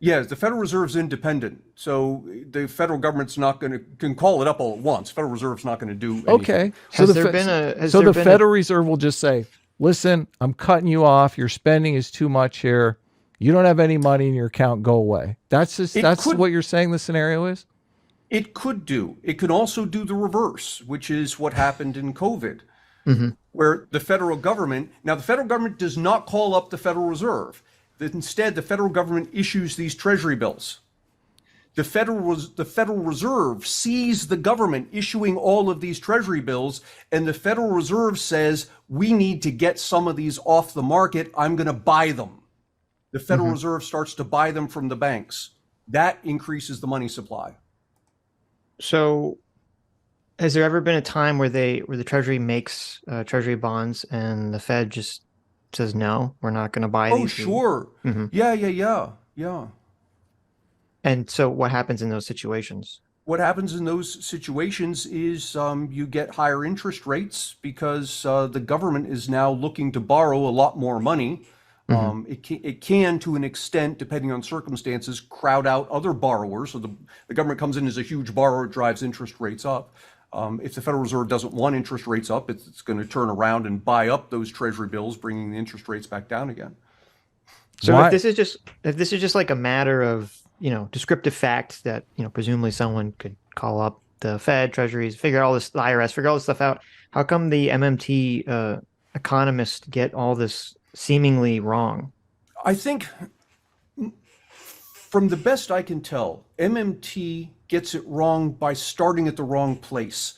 Yes, the Federal Reserve's independent, so the federal government's not going to can call it up all at once. Federal Reserve's not going to do anything. Okay. Has there been a the Federal Reserve will just say, listen, I'm cutting you off. Your spending is too much here. You don't have any money in your account. Go away. That's what you're saying the scenario is? It could do. It could also do the reverse, which is what happened in COVID, where the federal government does not call up the Federal Reserve. Instead, the federal government issues these treasury bills. The Federal Reserve sees the government issuing all of these treasury bills, and the Federal Reserve says, we need to get some of these off the market. I'm going to buy them. The Federal Reserve starts to buy them from the banks. That increases the money supply. So, has there ever been a time where the Treasury makes Treasury bonds and the Fed just says no, we're not going to buy these? Oh, sure. Yeah. And so, what happens in those situations? What happens in those situations is you get higher interest rates because the government is now looking to borrow a lot more money. It can, to an extent, depending on circumstances, crowd out other borrowers. So the government comes in as a huge borrower, drives interest rates up. If the Federal Reserve doesn't want interest rates up, it's going to turn around and buy up those treasury bills, bringing the interest rates back down again. So Why- if this is just like a matter of, descriptive facts that, presumably someone could call up the Fed, Treasuries, the IRS, figure all this stuff out, how come the MMT economists get all this seemingly wrong? I think, from the best I can tell, MMT gets it wrong by starting at the wrong place.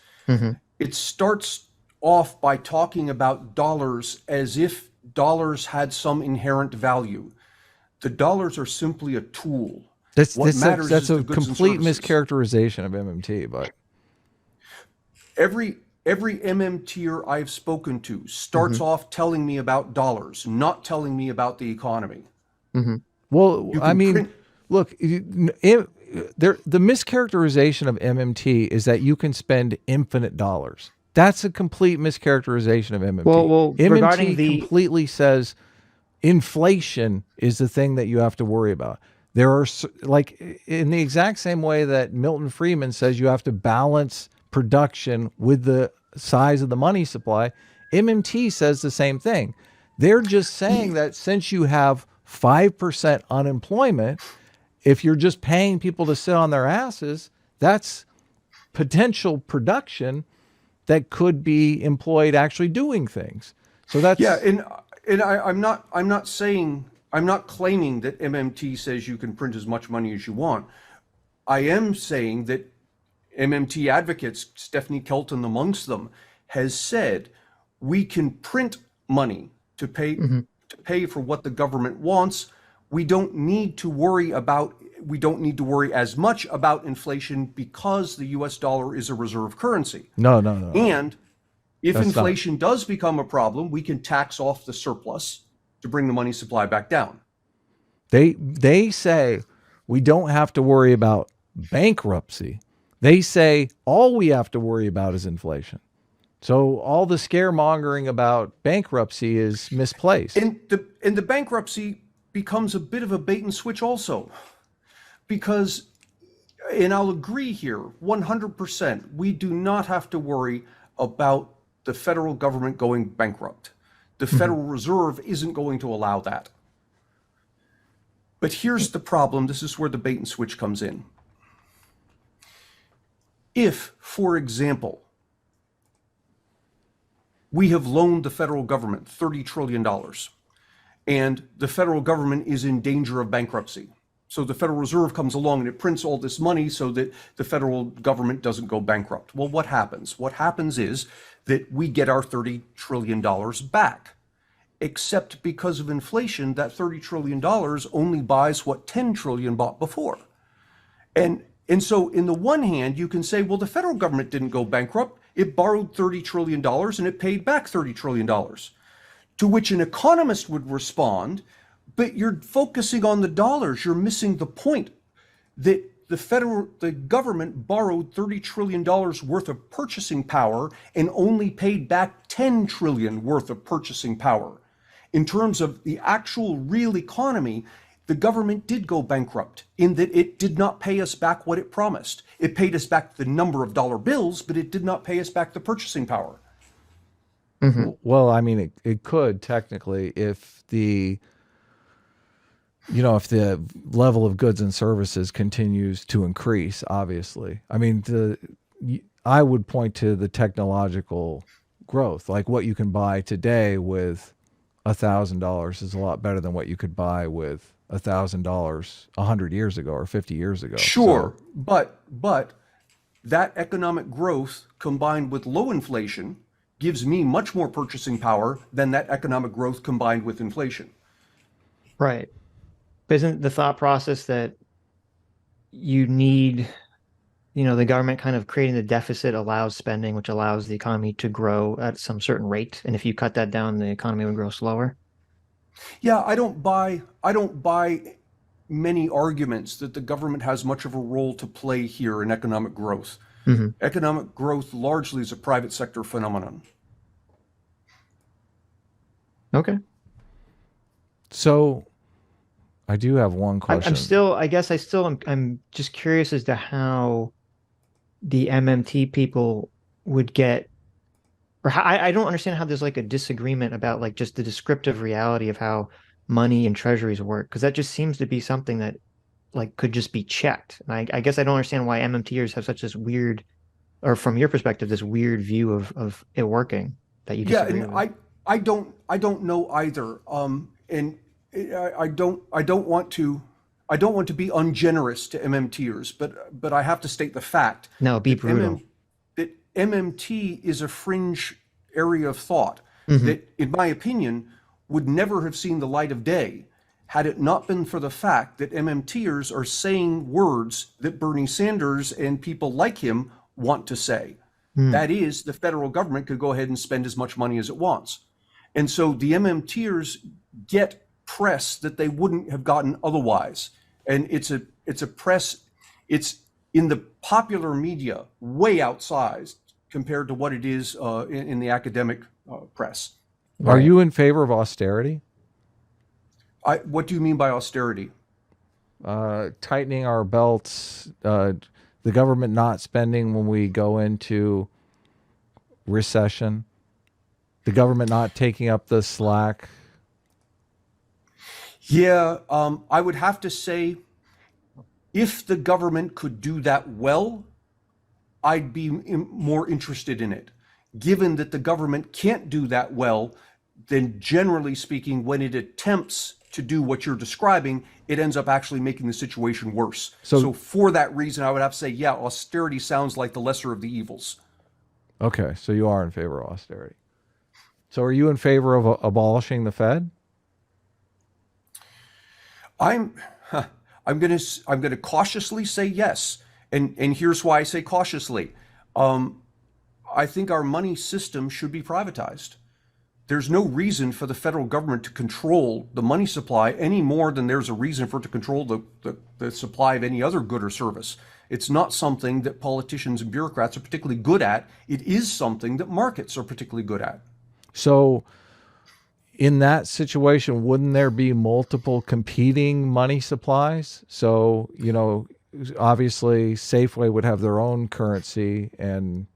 It starts off by talking about dollars as if dollars had some inherent value. The dollars are simply a tool. That's What matters that's is a the goods and complete services. mischaracterization of MMT, but Every MMTer I've spoken to starts off telling me about dollars, not telling me about the economy. well, You I can mean, print- look, the mischaracterization of MMT is that you can spend infinite dollars. That's a complete mischaracterization of MMT. Well, MMT regarding completely says inflation is the thing that you have to worry about. There are, like, in the exact same way that Milton Friedman says you have to balance production with the size of the money supply, MMT says the same thing. They're just saying that since you have 5% unemployment, if you're just paying people to sit on their asses, that's potential production that could be employed actually doing things. So that's I'm not claiming that MMT says you can print as much money as you want. I am saying that MMT advocates, Stephanie Kelton amongst them, has said we can print money to pay for what the government wants. We don't need to worry as much about inflation because the US dollar is a reserve currency. no. And if That's inflation does become a problem, we can tax off the surplus to bring the money supply back down. They say we don't have to worry about bankruptcy. They say all we have to worry about is inflation. So all the scaremongering about bankruptcy is misplaced. And the bankruptcy becomes a bit of a bait and switch also, because, and I'll agree here 100%, we do not have to worry about the federal government going bankrupt. The Federal Reserve isn't going to allow that. But here's the problem. This is where the bait and switch comes in. If, for example, we have loaned the federal government $30 trillion, and the federal government is in danger of bankruptcy. So the Federal Reserve comes along and it prints all this money so that the federal government doesn't go bankrupt. Well, what happens? What happens is that we get our $30 trillion back. Except because of inflation, that $30 trillion only buys what 10 trillion bought before. And so in the one hand, you can say, well, the federal government didn't go bankrupt. It borrowed $30 trillion and it paid back $30 trillion. To which an economist would respond, but you're focusing on the dollars. You're missing the point that the government borrowed $30 trillion worth of purchasing power and only paid back 10 trillion worth of purchasing power. In terms of the actual real economy, the government did go bankrupt in that it did not pay us back what it promised. It paid us back the number of dollar bills, but it did not pay us back the purchasing power. Well, I mean, it could technically if the level of goods and services continues to increase, obviously. I mean, I would point to the technological growth, like what you can buy today with $1,000 is a lot better than what you could buy with $1,000 100 years ago or 50 years ago. Sure, so, but that economic growth combined with low inflation gives me much more purchasing power than that economic growth combined with inflation. Right. But isn't the thought process that you need, the government kind of creating the deficit allows spending, which allows the economy to grow at some certain rate. And if you cut that down, the economy would grow slower. Yeah, I don't buy many arguments that the government has much of a role to play here in economic growth. Economic growth largely is a private sector phenomenon. Okay. So I do have one question. I'm just curious as to how the MMT people would get, or how, I don't understand how there's like a disagreement about like just the descriptive reality of how money and treasuries work, because that just seems to be something that like could just be checked. And I guess I don't understand why MMTers have such this weird, or from your perspective, this weird view of it working that you disagree with. I don't know either. And I don't want to be ungenerous to MMTers, but I have to state the fact. No, be brutal. That MMT is a fringe area of thought that, in my opinion, would never have seen the light of day had it not been for the fact that MMTers are saying words that Bernie Sanders and people like him want to say. That is, the federal government could go ahead and spend as much money as it wants. And so the MMTers get press that they wouldn't have gotten otherwise. And it's a press, it's in the popular media way outsized compared to what it is in the academic press. Are you in favor of austerity? What do you mean by austerity? Tightening our belts, the government not spending when we go into recession, the government not taking up the slack. Yeah, I would have to say, if the government could do that well, I'd be more interested in it. Given that the government can't do that well, then generally speaking, when it attempts to do what you're describing, it ends up actually making the situation worse. So for that reason, I would have to say, yeah, austerity sounds like the lesser of the evils. Okay, so you are in favor of austerity. So are you in favor of abolishing the Fed? I'm going to cautiously say yes, and here's why I say cautiously. I think our money system should be privatized. There's no reason for the federal government to control the money supply any more than there's a reason for it to control the supply of any other good or service. It's not something that politicians and bureaucrats are particularly good at. It is something that markets are particularly good at. So in that situation, wouldn't there be multiple competing money supplies? So, obviously Safeway would have their own currency and,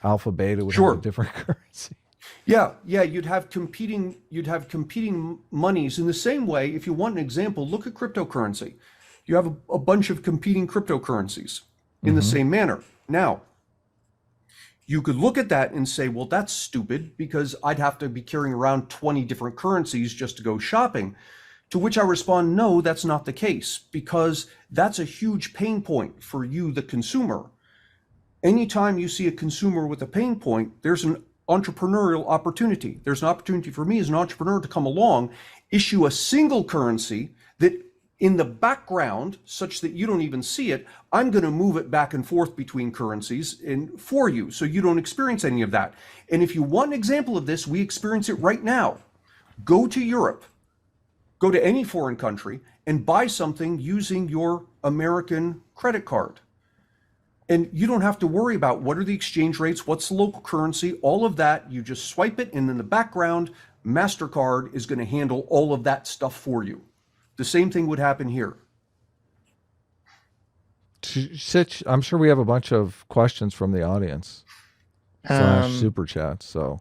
Alpha Beta would have a different currency. Yeah, you'd have competing monies in the same way. If you want an example, look at cryptocurrency. You have a bunch of competing cryptocurrencies in the same manner. Now, you could look at that and say, well, that's stupid because I'd have to be carrying around 20 different currencies just to go shopping. To which I respond, no, that's not the case, because that's a huge pain point for you, the consumer. Anytime you see a consumer with a pain point, there's an entrepreneurial opportunity. There's an opportunity for me as an entrepreneur to come along, issue a single currency that in the background, such that you don't even see it, I'm going to move it back and forth between currencies for you, so you don't experience any of that. And if you want an example of this, we experience it right now. Go to Europe, go to any foreign country, and buy something using your American credit card. And you don't have to worry about what are the exchange rates, what's the local currency, all of that. You just swipe it, and in the background, MasterCard is going to handle all of that stuff for you. The same thing would happen here. Sitch, I'm sure we have a bunch of questions from the audience / super chat. So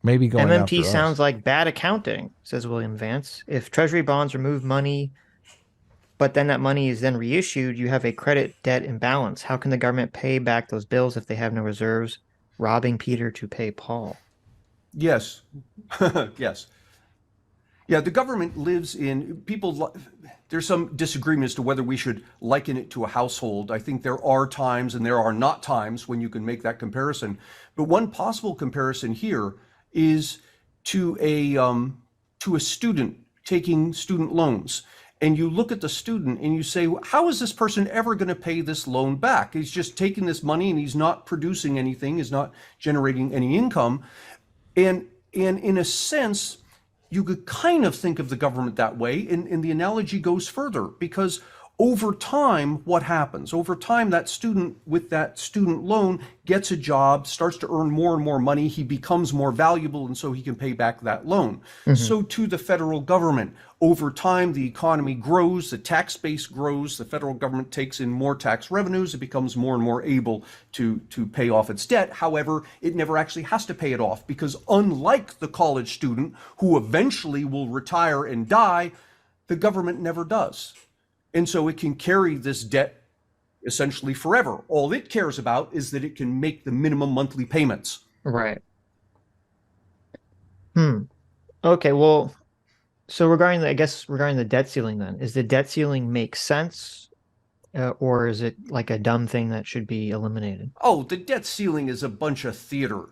maybe going MMT after sounds us. like bad accounting, says William Vance. If Treasury bonds remove money, but then that money is then reissued, you have a credit debt imbalance. How can the government pay back those bills if they have no reserves? Robbing Peter to pay Paul. Yes. Yes. Yeah, the government lives in people. There's some disagreement as to whether we should liken it to a household. I think there are times and there are not times when you can make that comparison. But one possible comparison here is to a student taking student loans. And you look at the student and you say, how is this person ever going to pay this loan back? He's just taking this money and he's not producing anything, he's not generating any income. And in a sense, you could kind of think of the government that way, and the analogy goes further, because over time, what happens? Over time, that student with that student loan gets a job, starts to earn more and more money, he becomes more valuable, and so he can pay back that loan. So to the federal government, over time, the economy grows, the tax base grows, the federal government takes in more tax revenues, it becomes more and more able to pay off its debt. However, it never actually has to pay it off, because unlike the college student who eventually will retire and die, the government never does. And so it can carry this debt essentially forever. All it cares about is that it can make the minimum monthly payments. Right. Okay, well, so regarding the debt ceiling then, is the debt ceiling make sense? Or is it like a dumb thing that should be eliminated? Oh, the debt ceiling is a bunch of theater.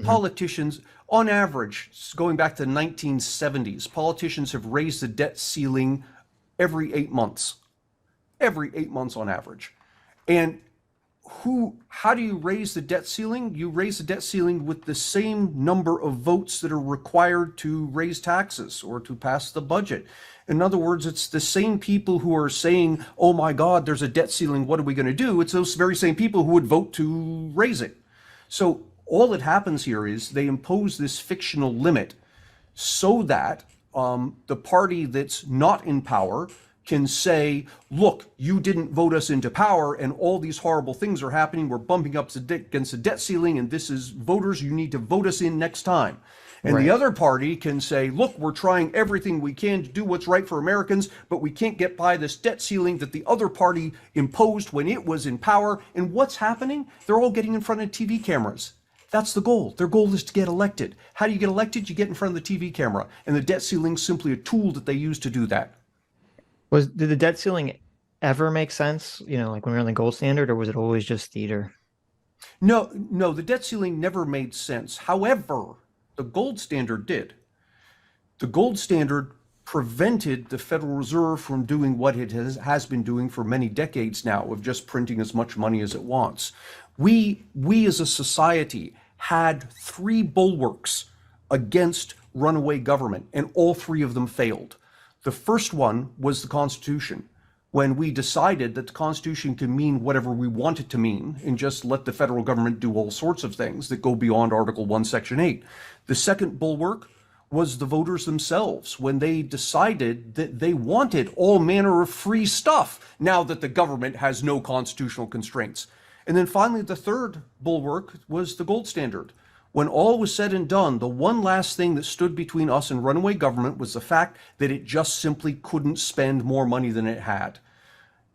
Politicians, on average, going back to the 1970s, politicians have raised the debt ceiling every 8 months. Every 8 months on average. And how do you raise the debt ceiling? You raise the debt ceiling with the same number of votes that are required to raise taxes or to pass the budget. In other words, it's the same people who are saying, oh my God, there's a debt ceiling, what are we going to do? It's those very same people who would vote to raise it. So all that happens here is they impose this fictional limit so that the party that's not in power can say, look, you didn't vote us into power and all these horrible things are happening. We're bumping up against the debt ceiling, and this is voters, you need to vote us in next time. And the other party can say, look, we're trying everything we can to do what's right for Americans, but we can't get by this debt ceiling that the other party imposed when it was in power. And what's happening? They're all getting in front of TV cameras. That's the goal. Their goal is to get elected. How do you get elected? You get in front of the TV camera. And the debt ceiling is simply a tool that they use to do that. Did the debt ceiling ever make sense? Like when we were on the gold standard, or was it always just theater? No, the debt ceiling never made sense. However, the gold standard did. The gold standard prevented the Federal Reserve from doing what it has been doing for many decades now, of just printing as much money as it wants. We as a society had 3 bulwarks against runaway government, and all three of them failed. The first one was the Constitution, when we decided that the Constitution can mean whatever we want it to mean and just let the federal government do all sorts of things that go beyond Article 1, Section 8. The second bulwark was the voters themselves, when they decided that they wanted all manner of free stuff now that the government has no constitutional constraints. And then finally, the third bulwark was the gold standard. When all was said and done, the one last thing that stood between us and runaway government was the fact that it just simply couldn't spend more money than it had.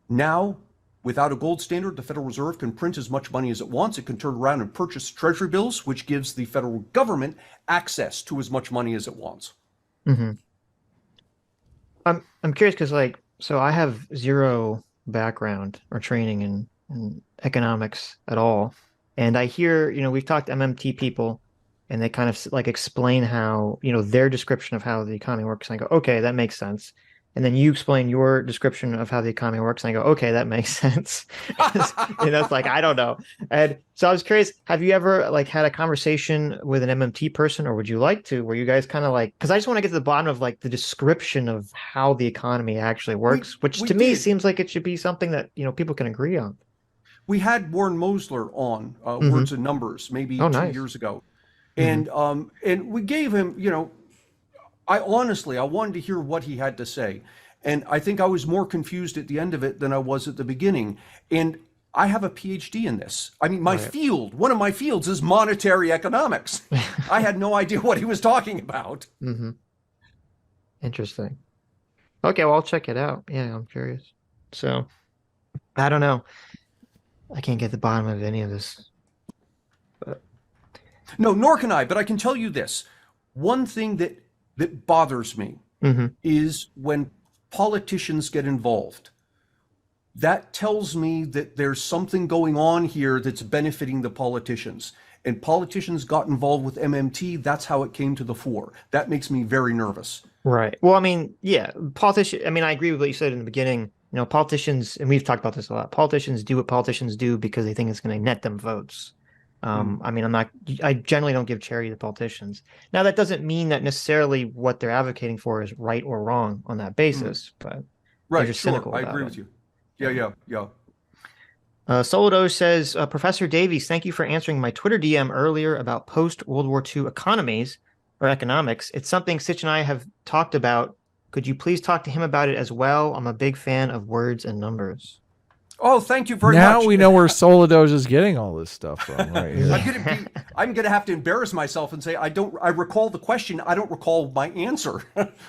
Now, without a gold standard, the Federal Reserve can print as much money as it wants. It can turn around and purchase treasury bills, which gives the federal government access to as much money as it wants. Mm-hmm. I'm curious because, like, so I have zero background or training in economics at all. And I hear, we've talked to MMT people and they kind of like explain how, their description of how the economy works. And I go, okay, that makes sense. And then you explain your description of how the economy works. And I go, okay, that makes sense. It's like, I don't know. And so I was curious, have you ever like had a conversation with an MMT person, or would you like to, where you guys kind of like, because I just want to get to the bottom of like the description of how the economy actually works, which to me seems like it should be something that, people can agree on. We had Warren Mosler on Words and Numbers maybe 2 years ago. And we gave him, I wanted to hear what he had to say. And I think I was more confused at the end of it than I was at the beginning. And I have a PhD in this. I mean, one of my fields is monetary economics. I had no idea what he was talking about. Mm-hmm. Interesting. Okay, well, I'll check it out. Yeah, I'm curious. So, I don't know. I can't get the bottom of any of this. But... No, nor can I. But I can tell you this. One thing that bothers me is when politicians get involved. That tells me that there's something going on here that's benefiting the politicians. And politicians got involved with MMT. That's how it came to the fore. That makes me very nervous. Right. Well, I mean, yeah, politicians. I mean, I agree with what you said in the beginning. Politicians, and we've talked about this a lot. Politicians do what politicians do because they think it's going to net them votes. I mean, I generally don't give charity to politicians. Now, that doesn't mean that necessarily what they're advocating for is right or wrong on that basis, but right, they're just cynical I about agree it. with you. Yeah. Solodo says, Professor Davies, thank you for answering my Twitter DM earlier about post-World War II economies or economics. It's something Sitch and I have talked about. Could you please talk to him about it as well? I'm a big fan of words and numbers. Oh, thank you very much. Now we know where Solodoge is getting all this stuff from. Right here. I'm gonna have to embarrass myself and say I recall the question. I don't recall my answer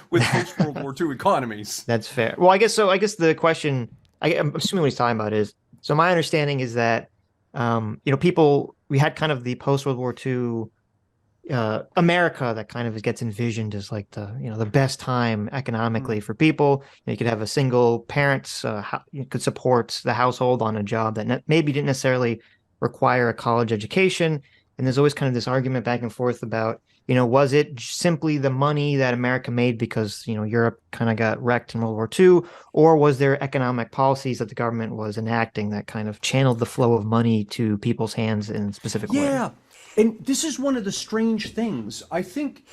with post-World War II economies. That's fair. Well, I guess the question, I'm assuming what he's talking about is, so my understanding is that, we had kind of the post-World War II America that kind of gets envisioned as like the best time economically for people. You could have a single parents could support the household on a job that maybe didn't necessarily require a college education. And there's always kind of this argument back and forth about, was it simply the money that America made because, Europe kind of got wrecked in World War II, or was there economic policies that the government was enacting that kind of channeled the flow of money to people's hands in specific ways? Yeah. And this is one of the strange things. I think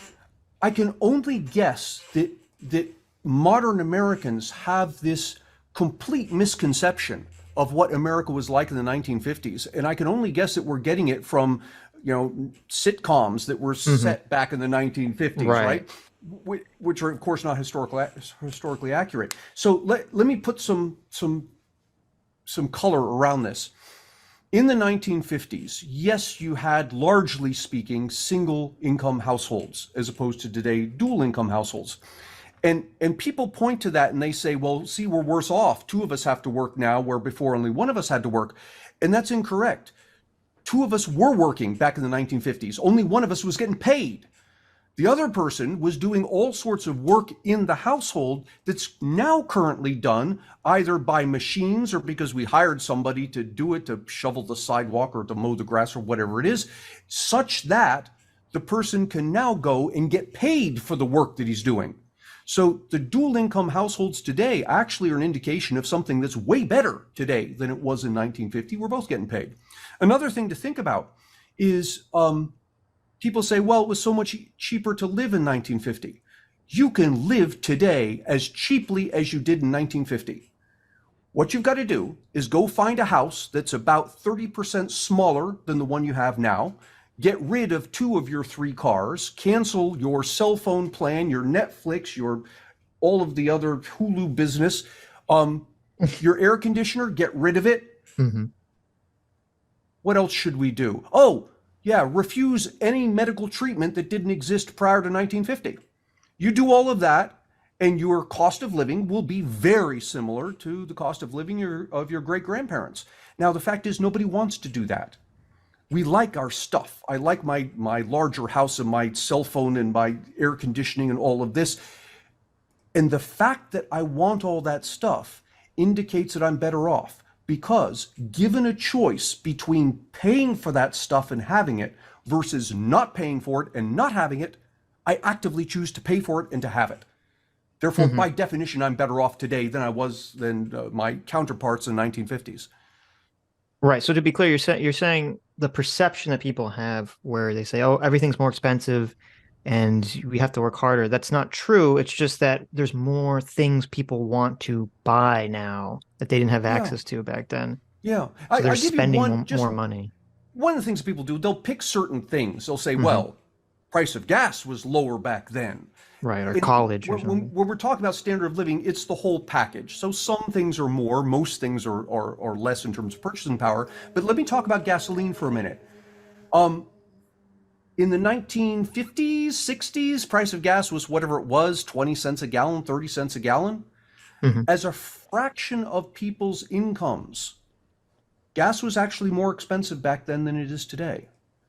I can only guess that modern Americans have this complete misconception of what America was like in the 1950s. And I can only guess that we're getting it from, sitcoms that were set back in the 1950s, right? Which are, of course, not historically accurate. So let me put some color around this. In the 1950s, yes, you had, largely speaking, single income households as opposed to today dual income households. And people point to that and they say, well, see, we're worse off. Two of us have to work now, where before only one of us had to work. And that's incorrect. Two of us were working back in the 1950s. Only one of us was getting paid. The other person was doing all sorts of work in the household that's now currently done either by machines or because we hired somebody to do it, to shovel the sidewalk or to mow the grass or whatever it is, such that the person can now go and get paid for the work that he's doing. So the dual income households today actually are an indication of something that's way better today than it was in 1950. We're both getting paid. Another thing to think about is People say, well, it was so much cheaper to live in 1950. You can live today as cheaply as you did in 1950. What you've got to do is go find a house that's about 30% smaller than the one you have now, get rid of 2 of your 3 cars, cancel your cell phone plan, your Netflix, your all of the other Hulu business, your air conditioner, get rid of it. Mm-hmm. What else should we do? Oh, yeah, refuse any medical treatment that didn't exist prior to 1950. You do all of that, and your cost of living will be very similar to the cost of living of your great-grandparents. Now, the fact is, nobody wants to do that. We like our stuff. I like my larger house and my cell phone and my air conditioning and all of this. And the fact that I want all that stuff indicates that I'm better off, because given a choice between paying for that stuff and having it versus not paying for it and not having it, I actively choose to pay for it and to have it. Therefore, by definition, I'm better off today than I was than my counterparts in the 1950s. Right. So to be clear, you're saying the perception that people have where they say, oh, everything's more expensive and we have to work harder. That's not true. It's just that there's more things people want to buy now that they didn't have access to back then. Yeah. So they're spending more money. One of the things people do, they'll pick certain things. They'll say, well, price of gas was lower back then. Right, or college or something. When we're talking about standard of living, it's the whole package. So some things are more, most things are less in terms of purchasing power. But let me talk about gasoline for a minute. In the 1950s, 60s, price of gas was whatever it was, 20 cents a gallon, 30 cents a gallon. As a fraction of people's incomes, gas was actually more expensive back then than it is today.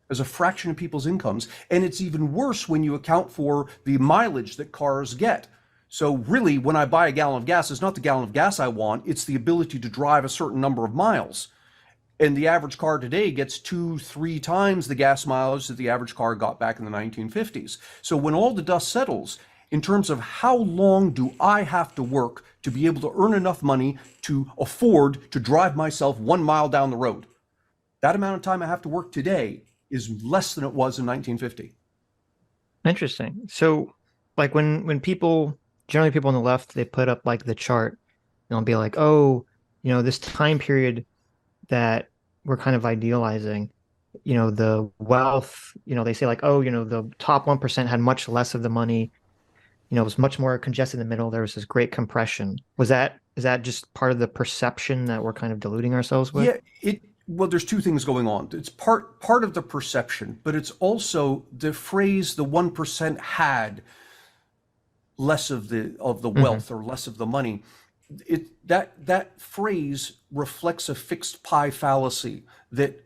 As a fraction of people's incomes. And it's even worse when you account for the mileage that cars get. So really, when I buy a gallon of gas, it's not the gallon of gas I want, it's the ability to drive a certain number of miles. And the average car today gets 2-3 times the gas mileage that the average car got back in the 1950s. So when all the dust settles, in terms of how long do I have to work to be able to earn enough money to afford to drive myself 1 mile down the road, that amount of time I have to work today is less than it was in 1950. Interesting. So like when people, generally people on the left, they put up like the chart, and they'll be like, oh, this time period that we're kind of idealizing, the wealth, they say like, oh, the top 1% had much less of the money, it was much more congested in the middle. There was this great compression. Is that just part of the perception that we're kind of deluding ourselves with? Yeah, well, there's 2 things going on. It's part of the perception, but it's also the phrase the 1% had less of the wealth or less of the money. That phrase reflects a fixed pie fallacy, that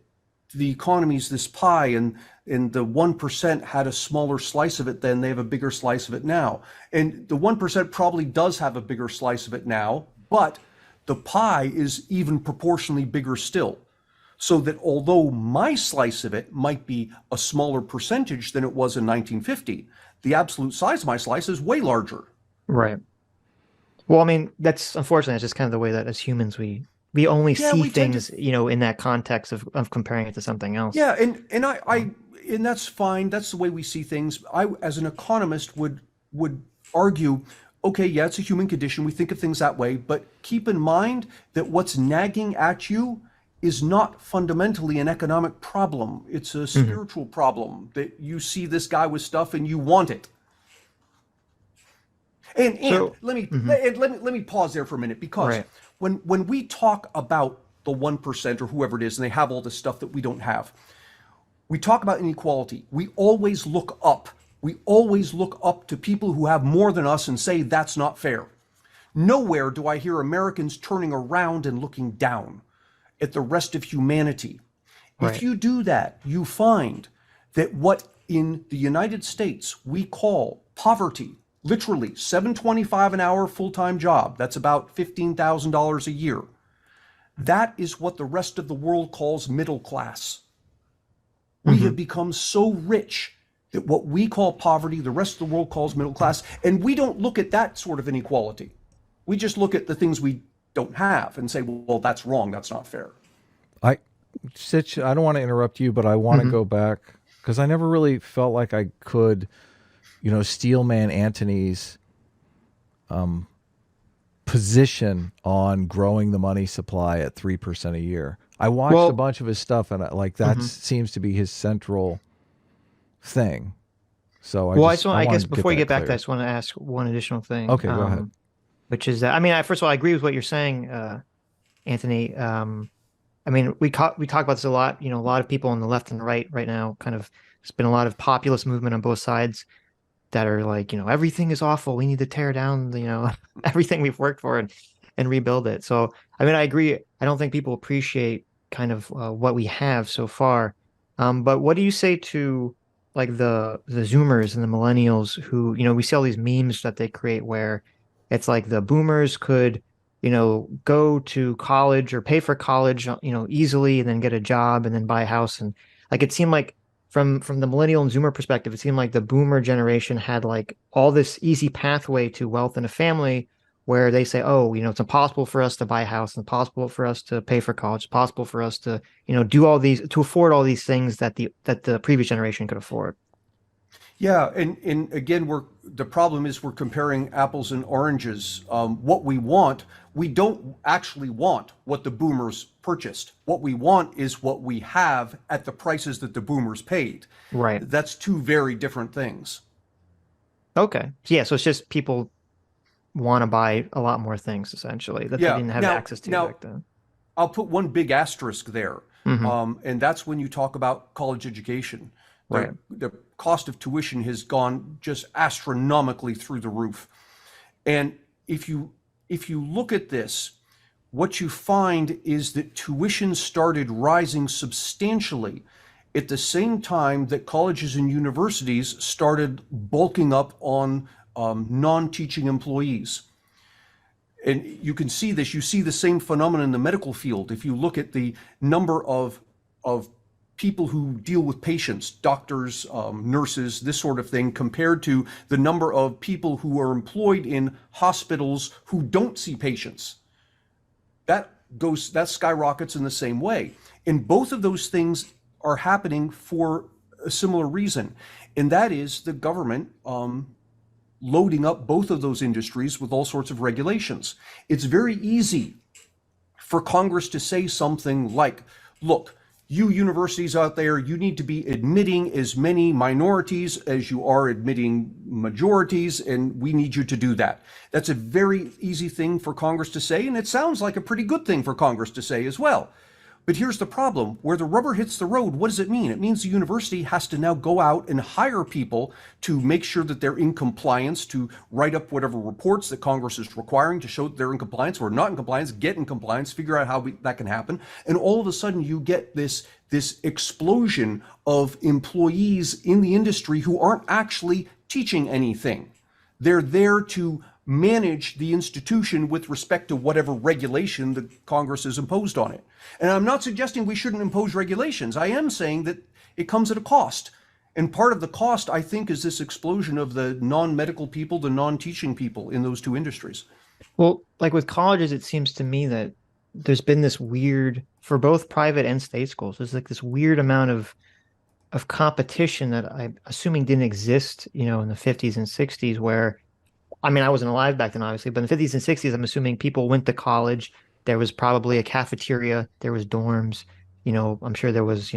the economy's this pie and the 1% had a smaller slice of it then, they have a bigger slice of it now. And the 1% probably does have a bigger slice of it now, but the pie is even proportionally bigger still. So that although my slice of it might be a smaller percentage than it was in 1950, the absolute size of my slice is way larger. Right. Well, I mean, that's unfortunately, it's just kind of the way that as humans we only see things, in that context of comparing it to something else. Yeah, and that's fine. That's the way we see things. I, as an economist, would argue, okay, yeah, it's a human condition. We think of things that way, but keep in mind that what's nagging at you is not fundamentally an economic problem. It's a spiritual problem, that you see this guy with stuff and you want it. And let me pause there for a minute, because when we talk about the 1% or whoever it is, and they have all this stuff that we don't have, we talk about inequality. We always look up. We always look up to people who have more than us and say that's not fair. Nowhere do I hear Americans turning around and looking down at the rest of humanity. Right. If you do that, you find that what in the United States we call poverty, literally $7.25 an hour full-time job, that's about $15,000 a year. That is what the rest of the world calls middle class. We have become so rich that what we call poverty, the rest of the world calls middle class, and we don't look at that sort of inequality. We just look at the things we don't have and say, well, that's wrong, that's not fair. Sitch, I don't want to interrupt you, but I want to go back because I never really felt like I could, steelman Antony's position on growing the money supply at 3% a year. I watched a Well, bunch of his stuff, and that mhm. seems to be his central thing. So Well, I I want guess to get before you that get back to that, I clear. just want to ask one additional thing, Okay, go ahead. which is that, I mean, first of all, I agree with what you're saying, Anthony. I mean, we talk about this a lot. A lot of people on the left and the right now, kind of, there's been a lot of populist movement on both sides that are like, everything is awful. We need to tear down, everything we've worked for and rebuild it. So, I mean, I agree. I don't think people appreciate kind of what we have so far. But what do you say to like the Zoomers and the millennials who, we see all these memes that they create where it's like the boomers could, go to college or pay for college, easily and then get a job and then buy a house. And like it seemed like from the millennial and Zoomer perspective, it seemed like the boomer generation had like all this easy pathway to wealth and a family where they say, oh, it's impossible for us to buy a house, it's impossible for us to pay for college, it's possible for us to, do all these to afford all these things that the previous generation could afford. Yeah, and again, the problem is we're comparing apples and oranges. What we want, we don't actually want what the boomers purchased. What we want is what we have at the prices that the boomers paid. Right. That's two very different things. Okay. So yeah, so it's just people want to buy a lot more things essentially that they Yeah. didn't have Now, access to now back then. I'll put one big asterisk there, Hmm. and that's when you talk about college education. Right. The cost of tuition has gone just astronomically through the roof. And if you look at this, what you find is that tuition started rising substantially at the same time that colleges and universities started bulking up on non-teaching employees. And you can see this. You see the same phenomenon in the medical field. If you look at the number of people who deal with patients, doctors, nurses, this sort of thing, compared to the number of people who are employed in hospitals who don't see patients, that skyrockets in the same way. And both of those things are happening for a similar reason, and that is the government loading up both of those industries with all sorts of regulations. It's very easy for Congress to say something like, look, you universities out there, you need to be admitting as many minorities as you are admitting majorities, and we need you to do that. That's a very easy thing for Congress to say, and it sounds like a pretty good thing for Congress to say as well. But here's the problem. Where the rubber hits the road, what does it mean? It means the university has to now go out and hire people to make sure that they're in compliance, to write up whatever reports that Congress is requiring to show that they're in compliance or not in compliance, get in compliance, figure out how that can happen. And all of a sudden you get this explosion of employees in the industry who aren't actually teaching anything. They're there to manage the institution with respect to whatever regulation the Congress has imposed on it. And I'm not suggesting we shouldn't impose regulations. I am saying that it comes at a cost. And part of the cost, I think, is this explosion of the non-medical people, the non-teaching people in those two industries. Well, like with colleges, it seems to me that there's been this weird, for both private and state schools, there's like this weird amount of competition that I'm assuming didn't exist, in the 50s and 60s, where I mean, I wasn't alive back then, obviously, but in the 50s and 60s, I'm assuming people went to college. There was probably a cafeteria, there was dorms, I'm sure there was,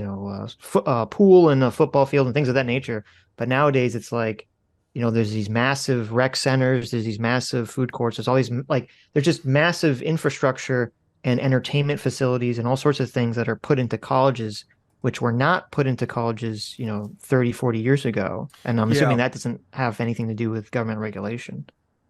pool and a football field and things of that nature. But nowadays, it's like, there's these massive rec centers, there's these massive food courts, there's all these, like, there's just massive infrastructure and entertainment facilities and all sorts of things that are put into colleges, which were not put into colleges, 30, 40 years ago. And I'm assuming Yeah. that doesn't have anything to do with government regulation.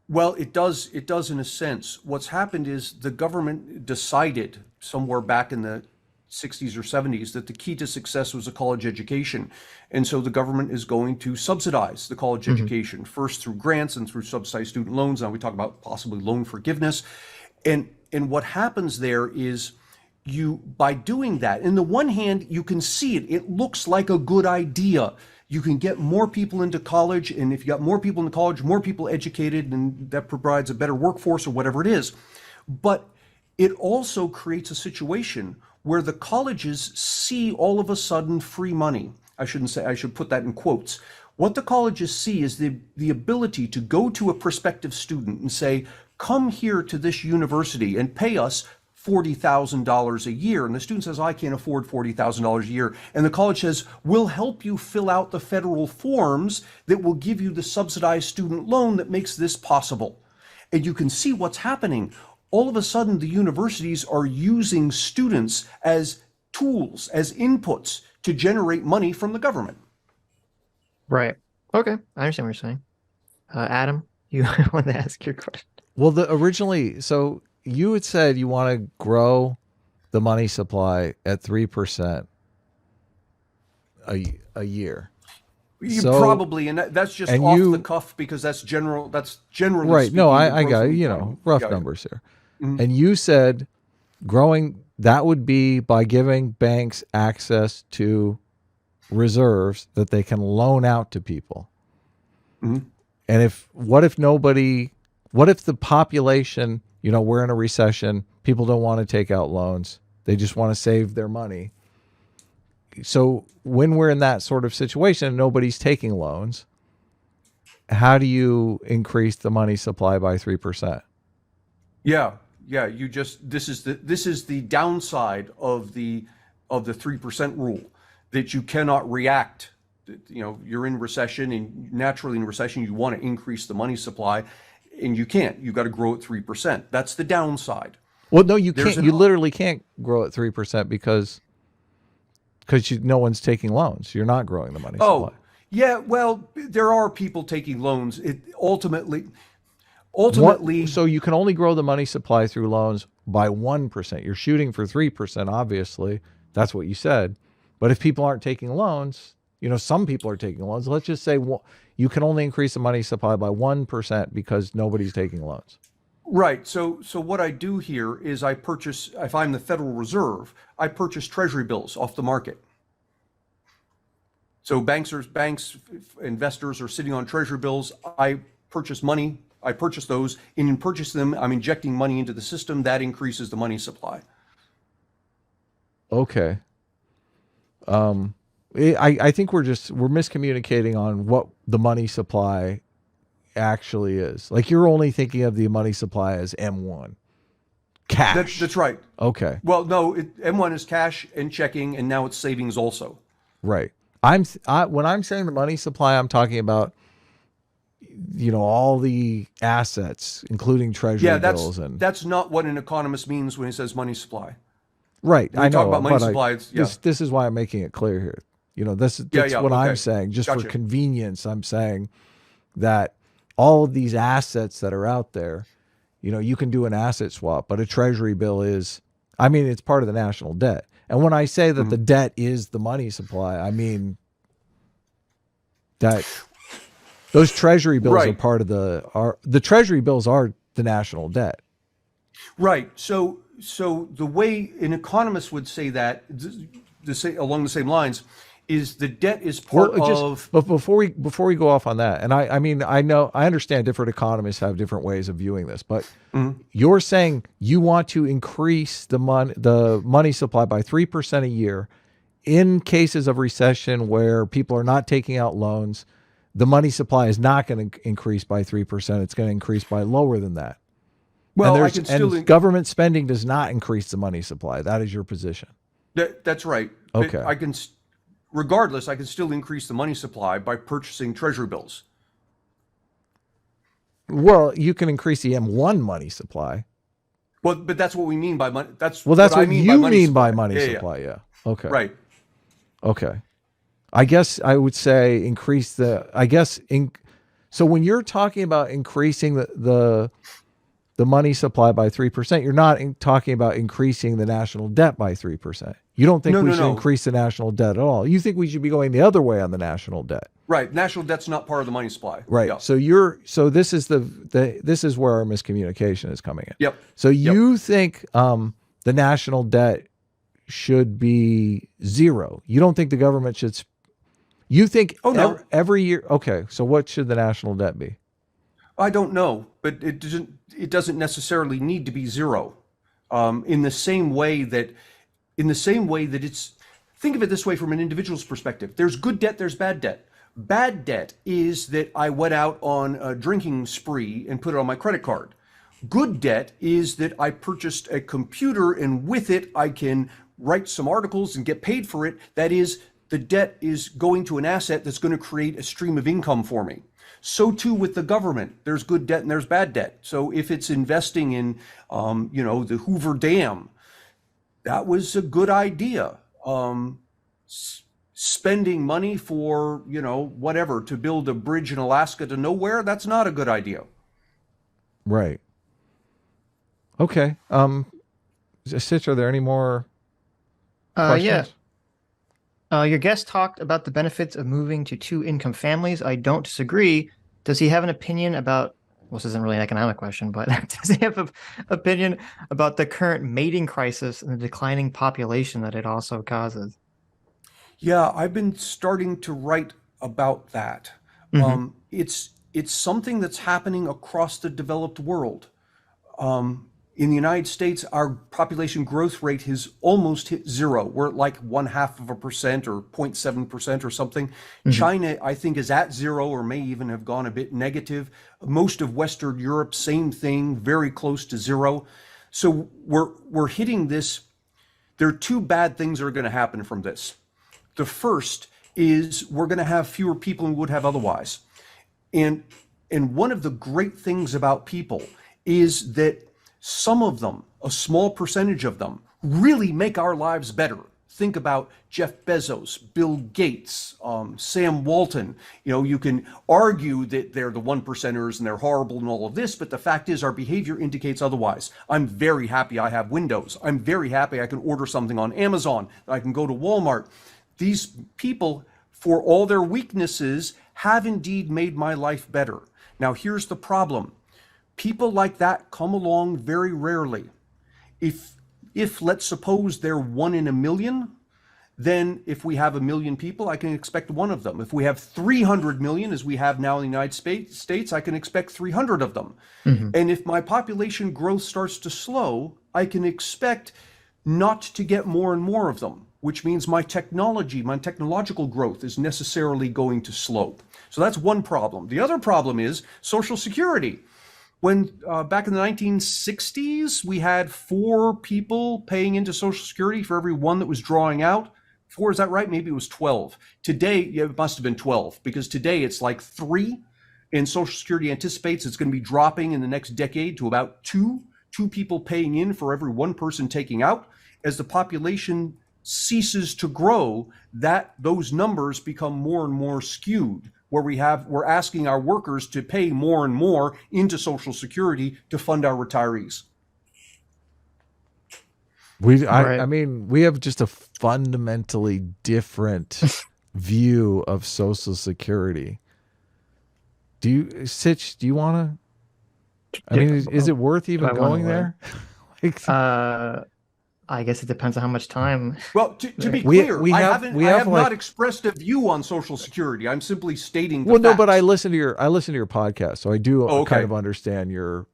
Well, it does. It does in a sense. What's happened is the government decided somewhere back in the 60s or 70s that the key to success was a college education. And so the government is going to subsidize the college Hmm. education, first through grants and through subsidized student loans. Now we talk about possibly loan forgiveness. And what happens there is by doing that, in the one hand, you can see it looks like a good idea. You can get more people into college, and if you got more people in college, more people educated, and that provides a better workforce or whatever it is. But it also creates a situation where the colleges see all of a sudden free money. I shouldn't say, I should put that in quotes. What the colleges see is the ability to go to a prospective student and say, come here to this university and pay us $40,000 a year. And the student says, I can't afford $40,000 a year. And the college says, we'll help you fill out the federal forms that will give you the subsidized student loan that makes this possible. And you can see what's happening. All of a sudden, the universities are using students as tools, as inputs to generate money from the government. Right. Okay. I understand what you're saying. Adam, you want to ask your question? Well, originally, so you had said you want to grow the money supply at 3% a year. You So- probably, and that's just and off you- the cuff because that's general. That's generally Right. No, speaking, the I growth got, of the you rough economy. numbers here. And you said growing, that would be by giving banks access to reserves that they can loan out to people. Mhm. And what if the population, we're in a recession, people don't want to take out loans, they just want to save their money. So when we're in that sort of situation and nobody's taking loans, how do you increase the money supply by 3%? Yeah. This is the downside of the 3% rule, that you cannot react. You're in recession, and naturally in recession you want to increase the money supply, and you can't. You got to grow at 3%. That's the downside. Well, no, you There's can't. You literally can't grow at 3% because no one's taking loans. You're not growing the money supply. Oh, yeah. Well, there are people taking loans. Ultimately, So you can only grow the money supply through loans by 1%. You're shooting for 3%, obviously. That's what you said. But if people aren't taking loans, some people are taking loans. Let's just say you can only increase the money supply by 1% because nobody's taking loans. right. So what I do here is if I'm the Federal Reserve, I purchase treasury bills off the market. So banks, investors are sitting on treasury bills. I purchase money. I purchase those, and in purchasing them, I'm injecting money into the system. That increases the money supply. Okay. I think we're miscommunicating on what the money supply actually is. Like, you're only thinking of the money supply as M1, cash. That's right. Okay. Well, no, M1 is cash and checking, and now it's savings also. Right. When I'm saying the money supply, I'm talking about all the assets, including treasury bills, and that's not what an economist means when he says money supply. right. When we talk about money supply, it's, this is why I'm making it clear here. That's what okay. I'm saying. Just Gotcha. for convenience, I'm saying that all of these assets that are out there, you can do an asset swap, but a treasury bill it's part of the national debt. And when I say that the debt is the money supply, I mean that those treasury bills Right. are part of the treasury bills are the national debt. Right. So the way an economist would say that, along the same lines, is the debt is part of. But before we go off on that, and I understand different economists have different ways of viewing this, but you're saying you want to increase the money supply by 3% a year in cases of recession where people are not taking out loans. The money supply is not going to increase by 3%. It's going to increase by lower than that. Well, and I can still. Government spending does not increase the money supply. That is your position. That's right. Okay. But regardless, I can still increase the money supply by purchasing treasury bills. Well, you can increase the M1 money supply. Well, but that's what we mean by money. That's Well, that's what I mean you by money mean supply. by money Yeah, supply. Yeah. Okay. Right. Okay. I guess I would say so when you're talking about increasing the money supply by 3%, you're not talking about increasing the national debt by 3%. You don't think we should increase the national debt at all. You think we should be going the other way on the national debt. Right. National debt's not part of the money supply. Right. Yeah. So this is this is where our miscommunication is coming in. Yep. So you think the national debt should be zero. You don't think the government should you think every year. Okay. So what should the national debt be? I don't know, but it doesn't necessarily need to be zero. In the same way that it's think of it this way from an individual's perspective. There's good debt, there's bad debt. Bad debt is that I went out on a drinking spree and put it on my credit card. Good debt is that I purchased a computer and with it I can write some articles and get paid for it. That is, the debt is going to an asset that's going to create a stream of income for me. So too with the government. There's good debt and there's bad debt. So if it's investing in, the Hoover Dam, that was a good idea. Spending money for, whatever, to build a bridge in Alaska to nowhere, that's not a good idea. Right. Okay. Sitch, are there any more questions? Your guest talked about the benefits of moving to two-income families. I don't disagree. Does he have an opinion about, well, this isn't really an economic question, but does he have an opinion about the current mating crisis and the declining population that it also causes? Yeah, I've been starting to write about that. Mm-hmm. It's something that's happening across the developed world. In the United States, our population growth rate has almost hit zero. We're at like 0.5% or 0.7% or something. Mm-hmm. China, I think, is at zero or may even have gone a bit negative. Most of Western Europe, same thing, very close to zero. So we're hitting this. There are two bad things that are going to happen from this. The first is we're going to have fewer people than we would have otherwise. And one of the great things about people is that some of them, a small percentage of them, really make our lives better. Think about Jeff Bezos, Bill Gates, Sam Walton. You can argue that they're the one percenters and they're horrible and all of this, but the fact is our behavior indicates otherwise. I'm very happy I have Windows. I'm very happy I can order something on Amazon. I can go to Walmart. These people, for all their weaknesses, have indeed made my life better. Now, here's the problem. People like that come along very rarely. If let's suppose they're 1 in a million, then if we have 1 million people, I can expect one of them. If we have 300 million, as we have now in the United States, I can expect 300 of them. Mm-hmm. And if my population growth starts to slow, I can expect not to get more and more of them, which means my technological growth is necessarily going to slow. So that's one problem. The other problem is Social Security. When back in the 1960s, we had 4 people paying into Social Security for every one that was drawing out. 4, is that right? Maybe it was 12. Today, it must have been 12, because today it's like 3, and Social Security anticipates it's going to be dropping in the next decade to about 2 people paying in for every 1 person taking out. As the population ceases to grow, those numbers become more and more skewed, where we're asking our workers to pay more and more into Social Security to fund our retirees. I mean, we have just a fundamentally different view of Social Security. Sitch, do you want to? I mean, is it worth even going there? I guess it depends on how much time. Well, to be clear, I have not expressed a view on Social Security. I'm simply stating the facts. No, but I listen to your podcast, so I do kind of understand you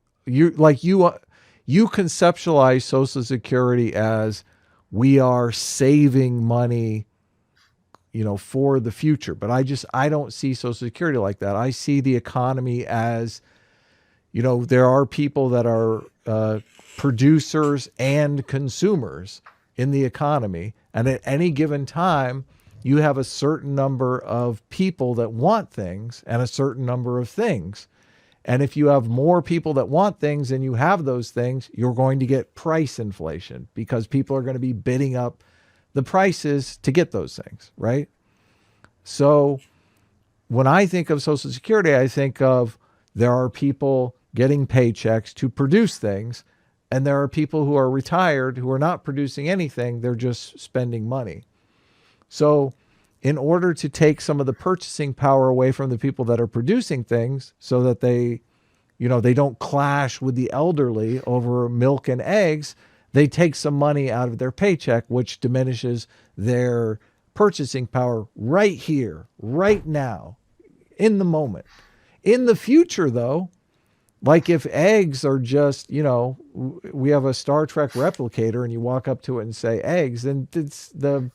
conceptualize Social Security as we are saving money, for the future. But I don't see Social Security like that. I see the economy as, there are people that are producers and consumers in the economy. And at any given time, you have a certain number of people that want things and a certain number of things. And if you have more people that want things and you have those things, you're going to get price inflation because people are going to be bidding up the prices to get those things, right? So when I think of Social Security, I think of there are people getting paychecks to produce things, and there are people who are retired who are not producing anything. They're just spending money. So in order to take some of the purchasing power away from the people that are producing things so that they don't clash with the elderly over milk and eggs, they take some money out of their paycheck, which diminishes their purchasing power right here, right now, in the moment. In the future, though, like if eggs are just, we have a Star Trek replicator and you walk up to it and say eggs, then it's the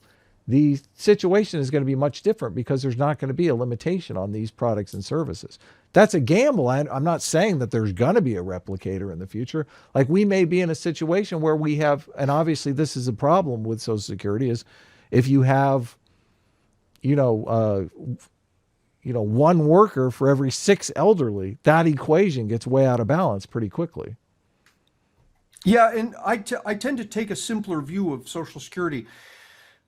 the situation is going to be much different because there's not going to be a limitation on these products and services. That's a gamble. I'm not saying that there's going to be a replicator in the future. Like, we may be in a situation where we have, and obviously this is a problem with Social Security, is if you have, one worker for every 6 elderly, that equation gets way out of balance pretty quickly. Yeah, and I tend to take a simpler view of Social Security.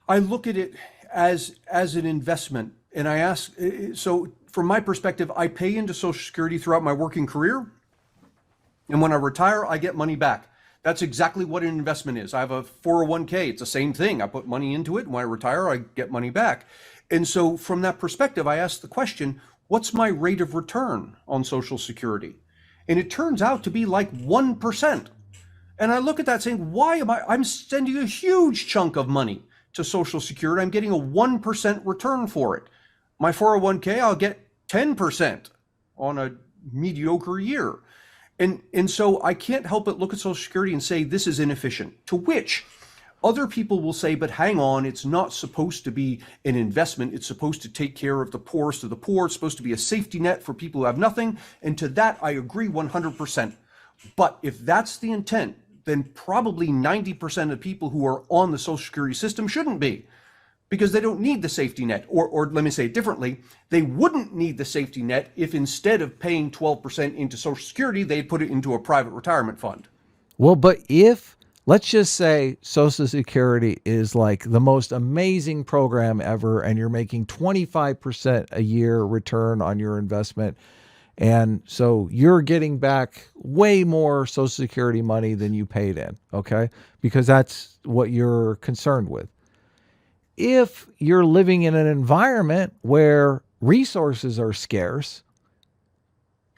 I look at it as an investment, and I ask, so from my perspective, I pay into Social Security throughout my working career, and when I retire, I get money back. That's exactly what an investment is. I have a 401k. It's the same thing. I put money into it, and when I retire, I get money back. And so from that perspective, I ask the question, what's my rate of return on Social Security? And it turns out to be like 1%. And I look at that saying, why am I'm sending a huge chunk of money to Social Security. I'm getting a 1% return for it. My 401k, I'll get 10% on a mediocre year. And so I can't help but look at Social Security and say, this is inefficient. To which other people will say, but hang on, it's not supposed to be an investment. It's supposed to take care of the poorest of the poor. It's supposed to be a safety net for people who have nothing. And to that, I agree 100%. But if that's the intent, then probably 90% of people who are on the Social Security system shouldn't be, because they don't need the safety net. Or let me say it differently, they wouldn't need the safety net if instead of paying 12% into Social Security, they'd put it into a private retirement fund. Well, but if, let's just say Social Security is like the most amazing program ever, and you're making 25% a year return on your investment, and so you're getting back way more Social Security money than you paid in, okay? Because that's what you're concerned with. If you're living in an environment where resources are scarce,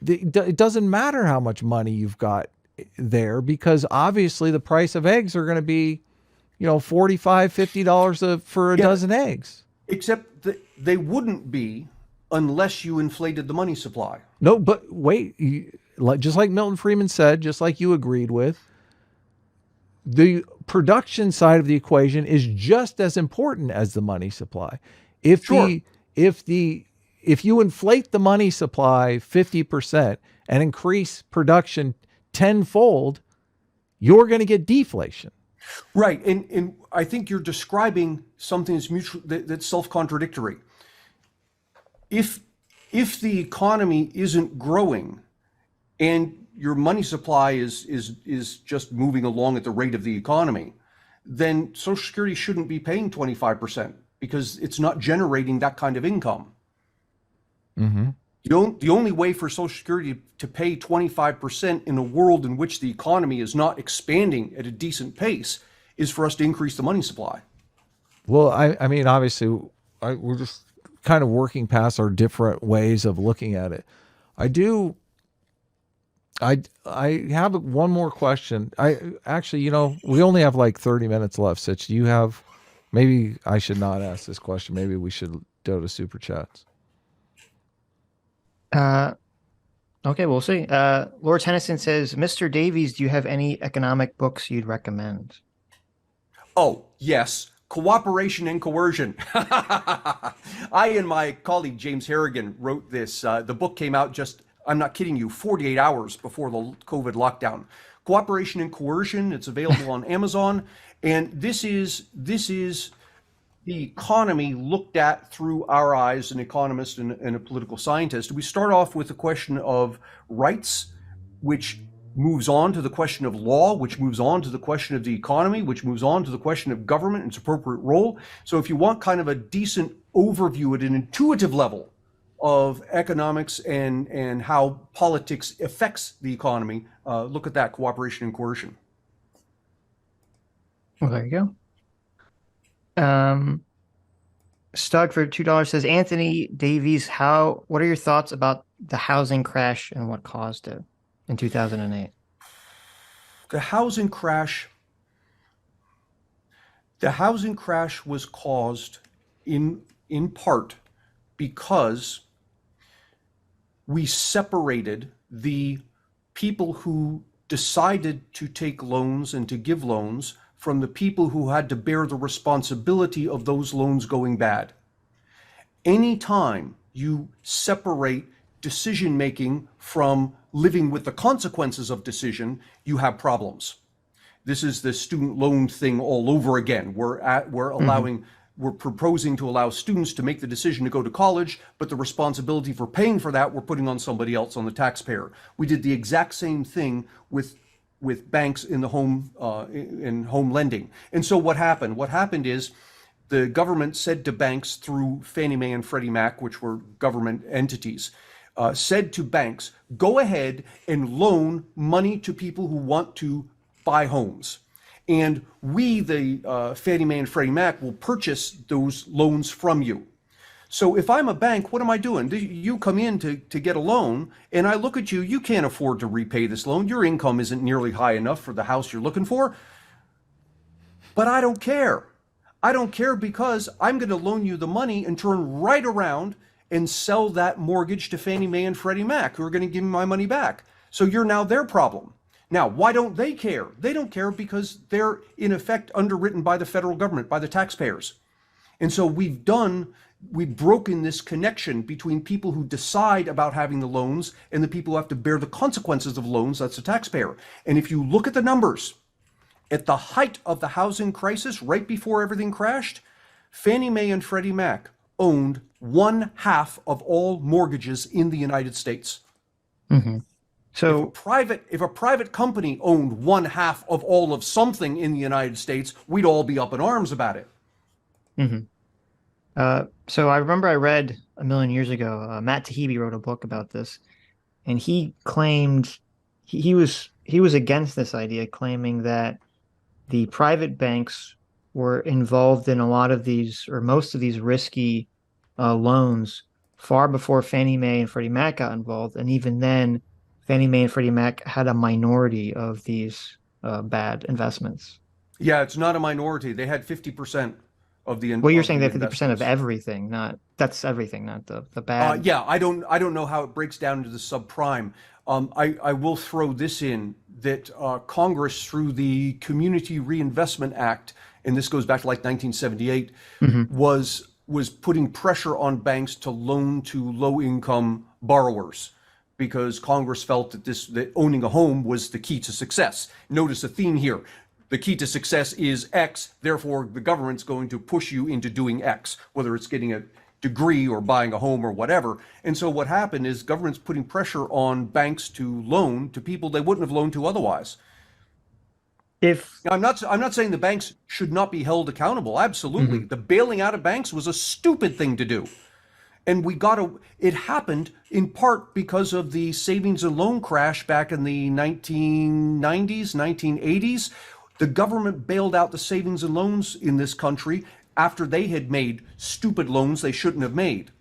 it doesn't matter how much money you've got there, because obviously the price of eggs are going to be, $45, $50 for a dozen eggs. Except that they wouldn't be unless you inflated the money supply. No, but wait, just like Milton Friedman said, just like you agreed with, the production side of the equation is just as important as the money supply. If you inflate the money supply 50% and increase production tenfold, you're going to get deflation. Right, and I think you're describing something that's self-contradictory. If the economy isn't growing and your money supply is just moving along at the rate of the economy, then Social Security shouldn't be paying 25% because it's not generating that kind of income. Mm-hmm. The only way for Social Security to pay 25% in a world in which the economy is not expanding at a decent pace is for us to increase the money supply. Well, I mean, obviously, we're just kind of working past our different ways of looking at it. I have one more question. We only have like 30 minutes left. Sitch, do you have, maybe I should not ask this question. Maybe we should go to super chats. Okay, we'll see. Lord Tennyson says, Mr. Davies, do you have any economic books you'd recommend? Oh, yes. Cooperation and Coercion. I and my colleague James Harrigan wrote this. The book came out just, I'm not kidding you, 48 hours before the COVID lockdown. Cooperation and Coercion. It's available on Amazon. And this is the economy looked at through our eyes, an economist and a political scientist. We start off with the question of rights, which moves on to the question of law, which moves on to the question of the economy, which moves on to the question of government and its appropriate role. So if you want kind of a decent overview at an intuitive level of economics and how politics affects the economy, look at that, Cooperation and Coercion. Well, there you go. Stug for $2 says, Antony Davies, what are your thoughts about the housing crash and what caused it in 2008? The housing crash was caused in part because we separated the people who decided to take loans and to give loans from the people who had to bear the responsibility of those loans going bad. Anytime you separate decision making from living with the consequences of decision, you have problems. This is the student loan thing all over again. We're proposing to allow students to make the decision to go to college, but the responsibility for paying for that we're putting on somebody else, on the taxpayer. We did the exact same thing with banks in the home lending. And so what happened? What happened is the government said to banks through Fannie Mae and Freddie Mac, which were government entities, said to banks, go ahead and loan money to people who want to buy homes. And we, the Fannie Mae and Freddie Mac, will purchase those loans from you. So if I'm a bank, what am I doing? You come in to get a loan, and I look at you, you can't afford to repay this loan. Your income isn't nearly high enough for the house you're looking for. But I don't care. I don't care, because I'm going to loan you the money and turn right around and sell that mortgage to Fannie Mae and Freddie Mac, who are going to give me my money back. So you're now their problem. Now, why don't they care? They don't care because they're in effect underwritten by the federal government, by the taxpayers. And so we've broken this connection between people who decide about having the loans and the people who have to bear the consequences of loans. That's the taxpayer. And if you look at the numbers, at the height of the housing crisis, right before everything crashed, Fannie Mae and Freddie Mac owned 1/2 of all mortgages in the United States. Mm-hmm. So if a private company owned 1/2 of all of something in the United States, we'd all be up in arms about it. Mm-hmm. So I remember I read a million years ago, Matt Taibbi wrote a book about this, and he claimed he was against this idea, claiming that the private banks were involved in a lot of these, or most of these, risky loans far before Fannie Mae and Freddie Mac got involved, and even then, Fannie Mae and Freddie Mac had a minority of these bad investments. Yeah, it's not a minority. They had 50% of the. Well, you're saying they have 50% of everything, that's everything, not the bad. Yeah, I don't know how it breaks down into the subprime. I will throw this in, that Congress, through the Community Reinvestment Act, and this goes back to like 1978, Mm-hmm. was putting pressure on banks to loan to low-income borrowers, because Congress felt that owning a home was the key to success. Notice a theme here. The key to success is X, therefore the government's going to push you into doing X, whether it's getting a degree or buying a home or whatever. And so what happened is government's putting pressure on banks to loan to people they wouldn't have loaned to otherwise. Now, I'm not saying the banks should not be held accountable. Absolutely. Mm-hmm. The bailing out of banks was a stupid thing to do. And it happened in part because of the savings and loan crash back in the 1990s, 1980s. The government bailed out the savings and loans in this country after they had made stupid loans they shouldn't have made.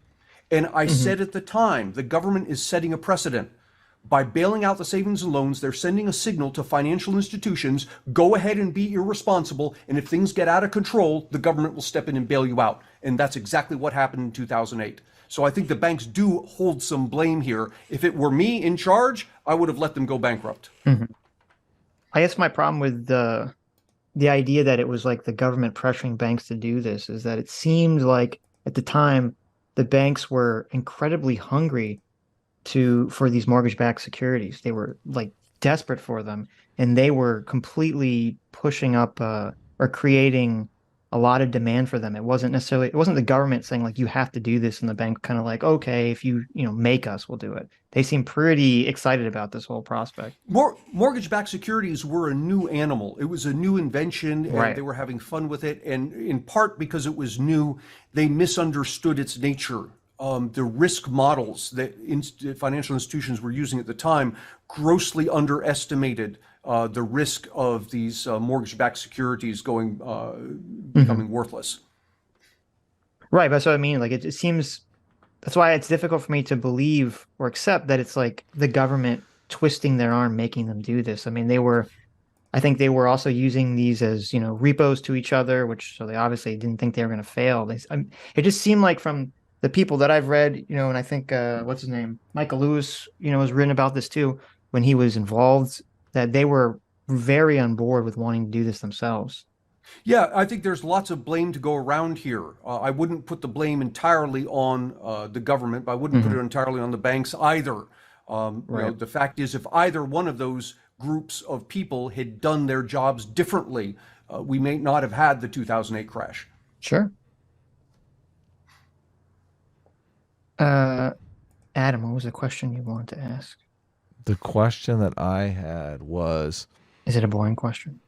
And I mm-hmm. said at the time, the government is setting a precedent. By bailing out the savings and loans, they're sending a signal to financial institutions, go ahead and be irresponsible, and if things get out of control, the government will step in and bail you out. And that's exactly what happened in 2008. So I think the banks do hold some blame here. If it were me in charge, I would have let them go bankrupt. Mm-hmm. I guess my problem with the idea that it was like the government pressuring banks to do this is that it seemed like at the time the banks were incredibly hungry for these mortgage-backed securities. They were like desperate for them, and they were completely pushing up or creating a lot of demand for them. It wasn't the government saying like you have to do this, and the bank kind of like, okay, if you make us, we'll do it. They seem pretty excited about this whole prospect. Mortgage-backed securities were a new animal. It was a new invention, and right. They were having fun with it. And in part because it was new, they misunderstood its nature. The risk models that financial institutions were using at the time grossly underestimated the risk of these mortgage-backed securities becoming mm-hmm. worthless. Right, that's what I mean. Like it seems that's why it's difficult for me to believe or accept that it's like the government twisting their arm, making them do this. I mean, I think they were also using these as repos to each other, so they obviously didn't think they were going to fail. It just seemed like from the people that I've read, and I think what's his name, Michael Lewis, has written about this too when he was involved, that they were very on board with wanting to do this themselves. Yeah, I think there's lots of blame to go around here. I wouldn't put the blame entirely on the government, but I wouldn't put it Hmm. entirely on the banks either. Right. The fact is, if either one of those groups of people had done their jobs differently, we may not have had the 2008 crash. Sure. Uh, Adam, what was the question you wanted to ask? The question that I had was, Is it a boring question?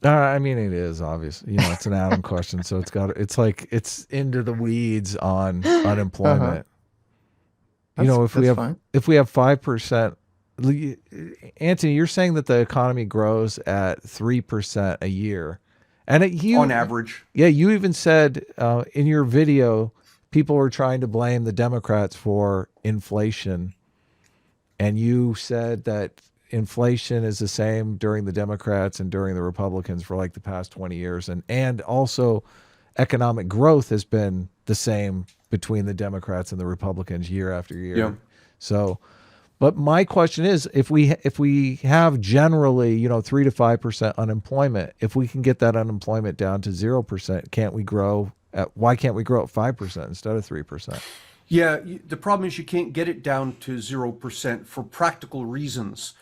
I mean, it is obvious. It's an Adam question, so it's like it's into the weeds on Uh-huh. unemployment. If we That's have fine. 5%, Anthony, you're saying that the economy grows at 3% a year, and On average. yeah, you even said in your video, people were trying to blame the Democrats for inflation, and you said that inflation is the same during the Democrats and during the Republicans for like the past 20 years, and also economic growth has been the same between the Democrats and the Republicans year after Yeah. year. So, but my question is, if we have generally 3 to 5% unemployment, if we can get that unemployment down to 0%, can't we grow at why can't we grow at 5% instead of 3%? Yeah, the problem is you can't get it down to 0% for practical reasons.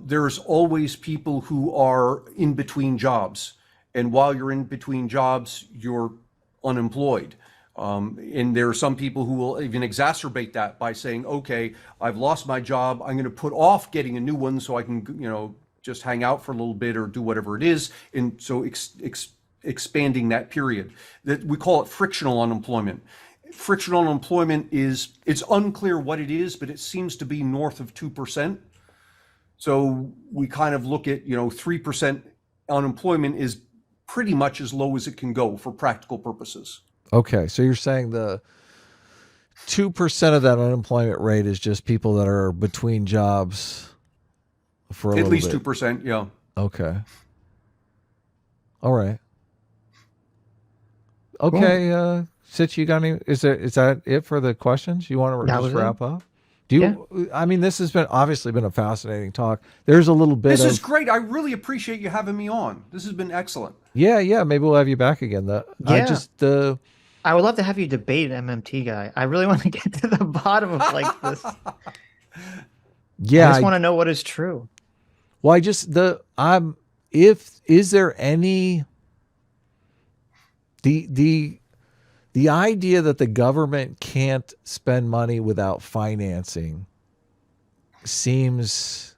There's always people who are in between jobs. And while you're in between jobs, you're unemployed. And there are some people who will even exacerbate that by saying, okay, I've lost my job. I'm going to put off getting a new one so I can, just hang out for a little bit or do whatever it is. And so expanding that period. That we call it frictional unemployment. Frictional unemployment it's unclear what it is, but it seems to be north of 2%. So we kind of look at, 3% unemployment is pretty much as low as it can go for practical purposes. Okay, so you're saying the 2% of that unemployment rate is just people that are between jobs for a At little least bit. 2%, yeah. Okay. All right. Cool. Okay, Sitch, you got any? Is that it for the questions? You want to That just was it. wrap up? Do Yeah. you? I mean, this has been obviously been a fascinating talk. There's a little bit This is of great. I really appreciate you having me on. This has been excellent. yeah. Maybe we'll have you back again. Yeah. I would love to have you debate MMT guy. I really want to get to the bottom of like this. I yeah. just want to know what is true. Well, I just I'm if is there any the idea that the government can't spend money without financing seems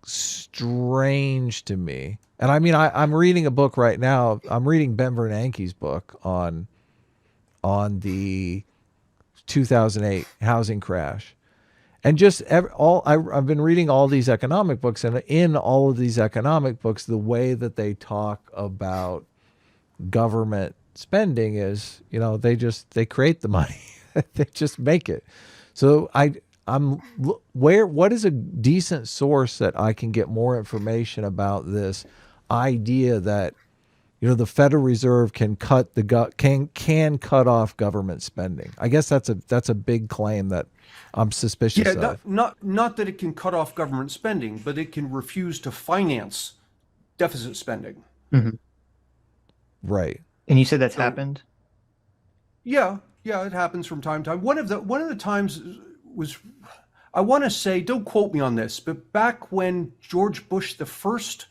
strange to me. And I mean, I'm reading a book right now. I'm reading Ben Bernanke's book on the 2008 housing crash. And I've been reading all these economic books, and in all of these economic books, the way that they talk about government spending is, they create the money, they just make it. So what is a decent source that I can get more information about this idea that the Federal Reserve can can cut off government spending? I guess that's a big claim that I'm suspicious Yeah, of. not that it can cut off government spending, but it can refuse to finance deficit spending. Mhm. Right. And you said that's So happened? yeah, yeah, it happens from time to time. One of the times was, I want to say, don't quote me on this, but back when George Bush the first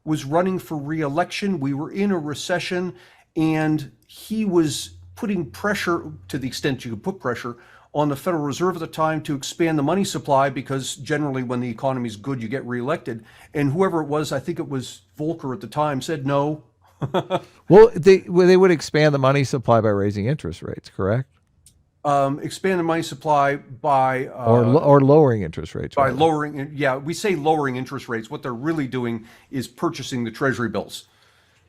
was running for re-election, we were in a recession, and he was putting pressure, to the extent you could put pressure, on the Federal Reserve at the time to expand the money supply, because generally when the economy's good, you get reelected. And whoever it was, I think it was Volcker at the time, said no. Well, they would expand the money supply by raising interest rates, correct? Expand the money supply by Or lowering interest rates, by rather. lowering, yeah, we say lowering interest rates. What they're really doing is purchasing the treasury bills,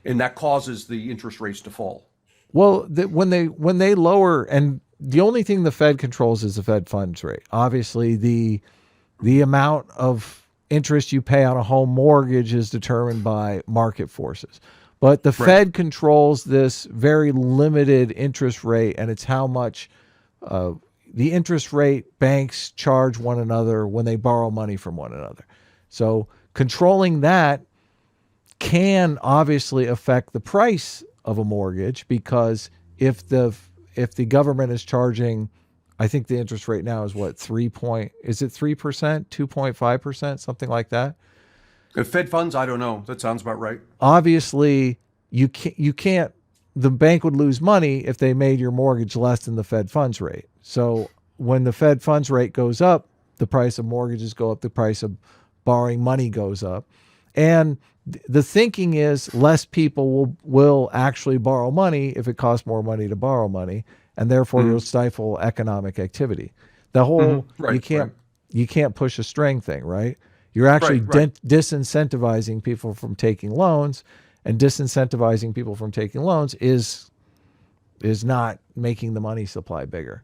and that causes the interest rates to fall. Well, when they lower, and the only thing the Fed controls is the Fed funds rate. Obviously, the amount of interest you pay on a home mortgage is determined by market forces. But the Right. Fed controls this very limited interest rate, and it's how much the interest rate banks charge one another when they borrow money from one another. So controlling that can obviously affect the price of a mortgage, because if the government is charging, I think the interest rate now is what, is it 3%, 2.5%, something like that? The Fed funds, I don't know. That sounds about right. Obviously, you can't, the bank would lose money if they made your mortgage less than the Fed funds rate. So when the Fed funds rate goes up, the price of mortgages go up, the price of borrowing money goes up. And the thinking is less people will actually borrow money if it costs more money to borrow money, and therefore you'll stifle economic activity. The whole you can't push a string thing, right? You're actually disincentivizing people from taking loans, and disincentivizing people from taking loans is not making the money supply bigger.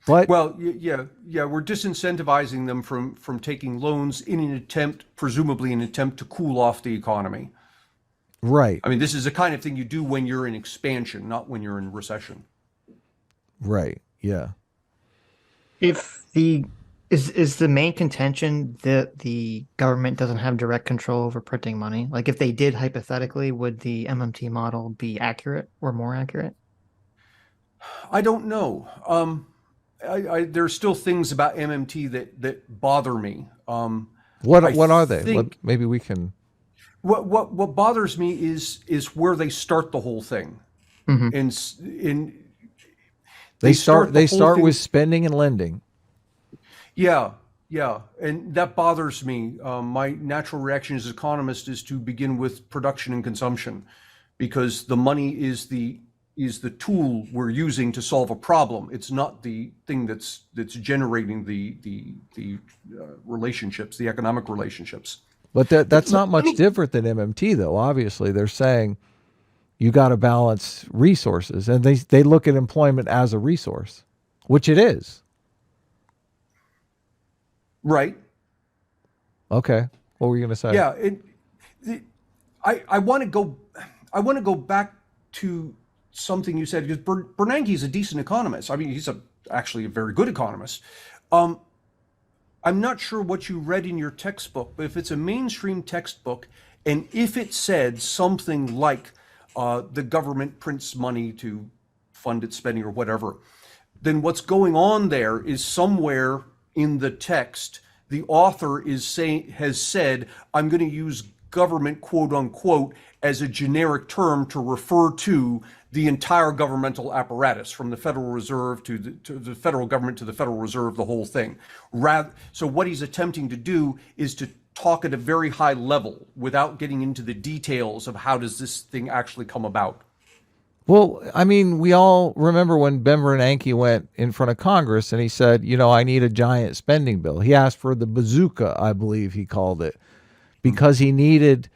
But we're disincentivizing them from taking loans in an attempt, presumably an attempt to cool off the economy. Right. I mean, this is the kind of thing you do when you're in expansion, not when you're in recession. Right. Yeah. If is the main contention that the government doesn't have direct control over printing money? Like, if they did, hypothetically, would the MMT model be accurate or more accurate? I don't know. There's still things about MMT that bother me. What are they? Maybe we can. What bothers me is where they start the whole thing. Mm-hmm. They start with spending and lending. Yeah, and that bothers me. My natural reaction as an economist is to begin with production and consumption, because the money is the tool we're using to solve a problem. It's not the thing that's generating the relationships, the economic relationships. But that's not much different than MMT, though. Obviously, they're saying you got to balance resources, and they look at employment as a resource, which it is. Right. Okay. What were you going to say? Yeah. I want to go back to something you said, because Bernanke is a decent economist. I mean, he's actually a very good economist. I'm not sure what you read in your textbook, but if it's a mainstream textbook, and if it said something like the government prints money to fund its spending or whatever, then what's going on there is somewhere in the text, the author has said, I'm going to use government, quote unquote, as a generic term to refer to the entire governmental apparatus, from the Federal Reserve to the federal government to the Federal Reserve, the whole thing. So what he's attempting to do is to talk at a very high level without getting into the details of how does this thing actually come about. Well, I mean, we all remember when Ben Bernanke went in front of Congress and he said, I need a giant spending bill. He asked for the bazooka, I believe he called it, because he needed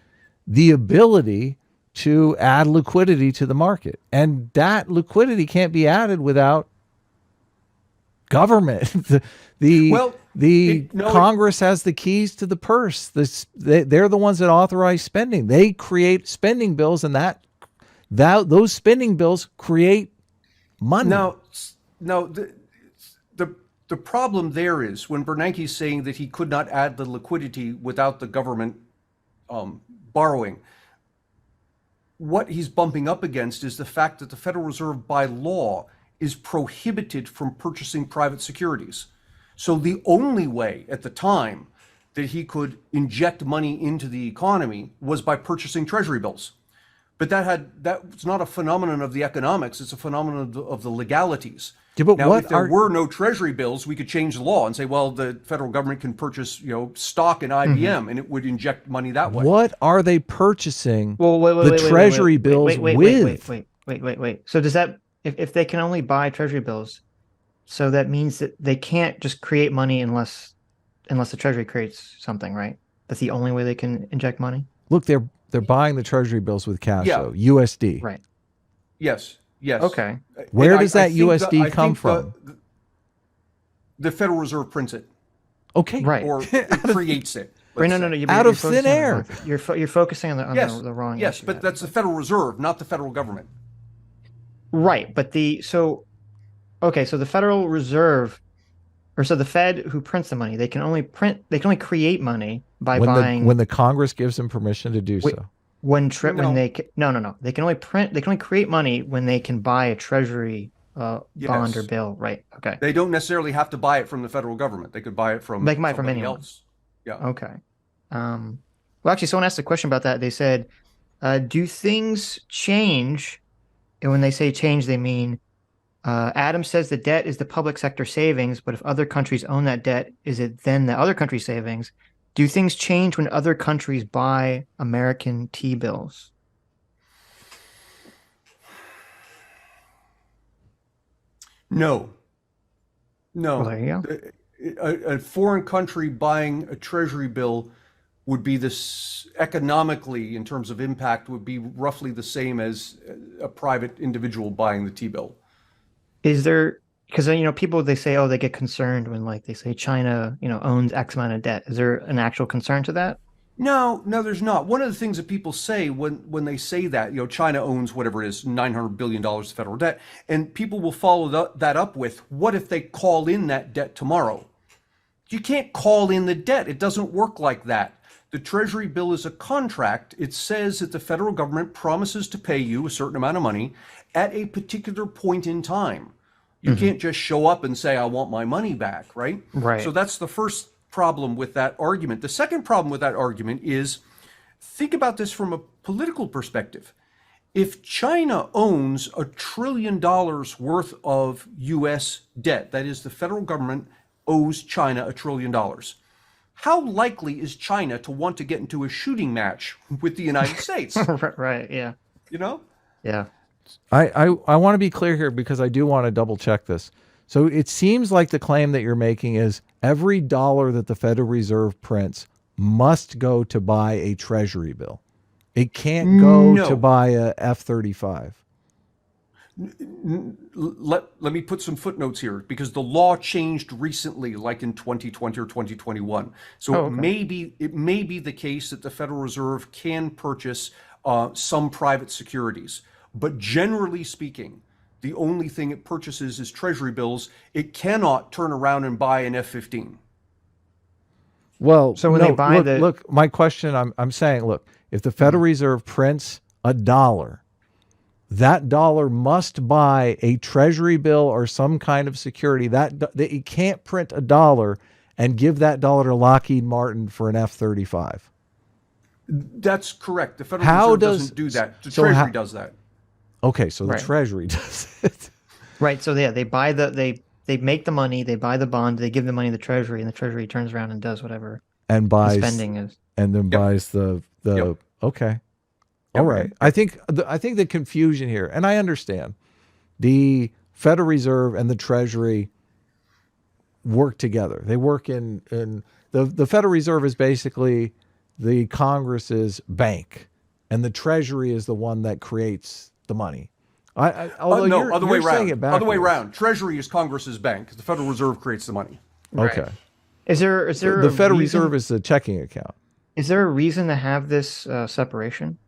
the ability to add liquidity to the market. And that liquidity can't be added without government. Congress has the keys to the purse. They're the ones that authorize spending. They create spending bills, and those spending bills create money. Now, the problem there is when Bernanke's saying that he could not add the liquidity without the government borrowing, what he's bumping up against is the fact that the Federal Reserve by law is prohibited from purchasing private securities. So the only way at the time that he could inject money into the economy was by purchasing treasury bills. But that's not a phenomenon of the economics, it's a phenomenon of the legalities. Yeah, but now, if there were no treasury bills, we could change the law and say, well, the federal government can purchase, stock in IBM, and it would inject money that way. What are they purchasing the treasury bills with? Wait. So does that, if they can only buy treasury bills, so that means that they can't just create money unless the treasury creates something, right? That's the only way they can inject money? Look, they're buying the treasury bills with cash, though, USD. Right. Yes. Okay. Where does that USD come from? The Federal Reserve prints it. Okay. Right. Or it creates it. No. Out of thin air. You're focusing on the wrong Yes, issue. but that's the Federal Reserve, not the federal government. Right, but so the Federal Reserve or so the Fed who prints the money, they can only create money by when buying the Congress gives them permission to do wi- so. when No. they no, they can only create money when they can buy a treasury bond or Yes. bill, right? Okay. They don't necessarily have to buy it from the federal government. They could buy it They from can buy it from somebody anyone. else. Yeah. Okay. Um, well, actually, someone asked a question about that. They said, do things change? And when they say change, they mean Adam says the debt is the public sector savings, but if other countries own that debt, is it then the other country's savings? Do things change when other countries buy American T-bills? No. Well, No. there you go. A foreign country buying a treasury bill would be this economically, in terms of impact, would be roughly the same as a private individual buying the T-bill. Is there, because people they say, oh, they get concerned when like they say China, owns X amount of debt. Is there an actual concern to that? No, no, there's not. One of the things that people say when they say that, China owns whatever it is, $900 billion of federal debt, and people will follow that up with, what if they call in that debt tomorrow? You can't call in the debt. It doesn't work like that. The Treasury bill is a contract. It says that the federal government promises to pay you a certain amount of money at a particular point in time. You can't just show up and say, I want my money back, right? Right. So that's the first problem with that argument. The second problem with that argument is, think about this from a political perspective. If China owns $1 trillion worth of US debt, that is, the federal government owes China $1 trillion, how likely is China to want to get into a shooting match with the United States? Right. Yeah. You know? Yeah. I want to be clear here because I do want to double check this. So it seems like the claim that you're making is every dollar that the Federal Reserve prints must go to buy a treasury bill. It can't go to buy a F-35. Let me put some footnotes here, because the law changed recently, like in 2020 or 2021. So it may be the case that the Federal Reserve can purchase some private securities. But generally speaking, the only thing it purchases is treasury bills. It cannot turn around and buy an F-15. Well, So when no, they buy look, my question, I'm saying, look, if the Federal Reserve prints a dollar, that dollar must buy a treasury bill or some kind of security. That you can't print a dollar and give that dollar to Lockheed Martin for an F-35. That's correct. The Federal Reserve doesn't do that. The Treasury does that. Okay, so the Right. Treasury does it. Right. So yeah, they make the money, they buy the bond, they give the money to the Treasury, and the Treasury turns around and does whatever And the buys spending is. and then buys the Yep. okay. All right. I think the confusion here, and I understand, the Federal Reserve and the Treasury work together. They work in the Federal Reserve is basically the Congress's bank, and the Treasury is the one that creates the money. Although No, you're other way saying it around. Other way backwards. around. Treasury is Congress's bank. The Federal Reserve creates the money. Okay. Right. Is there The a Federal reason, Reserve is the checking account. is there a reason to have this separation?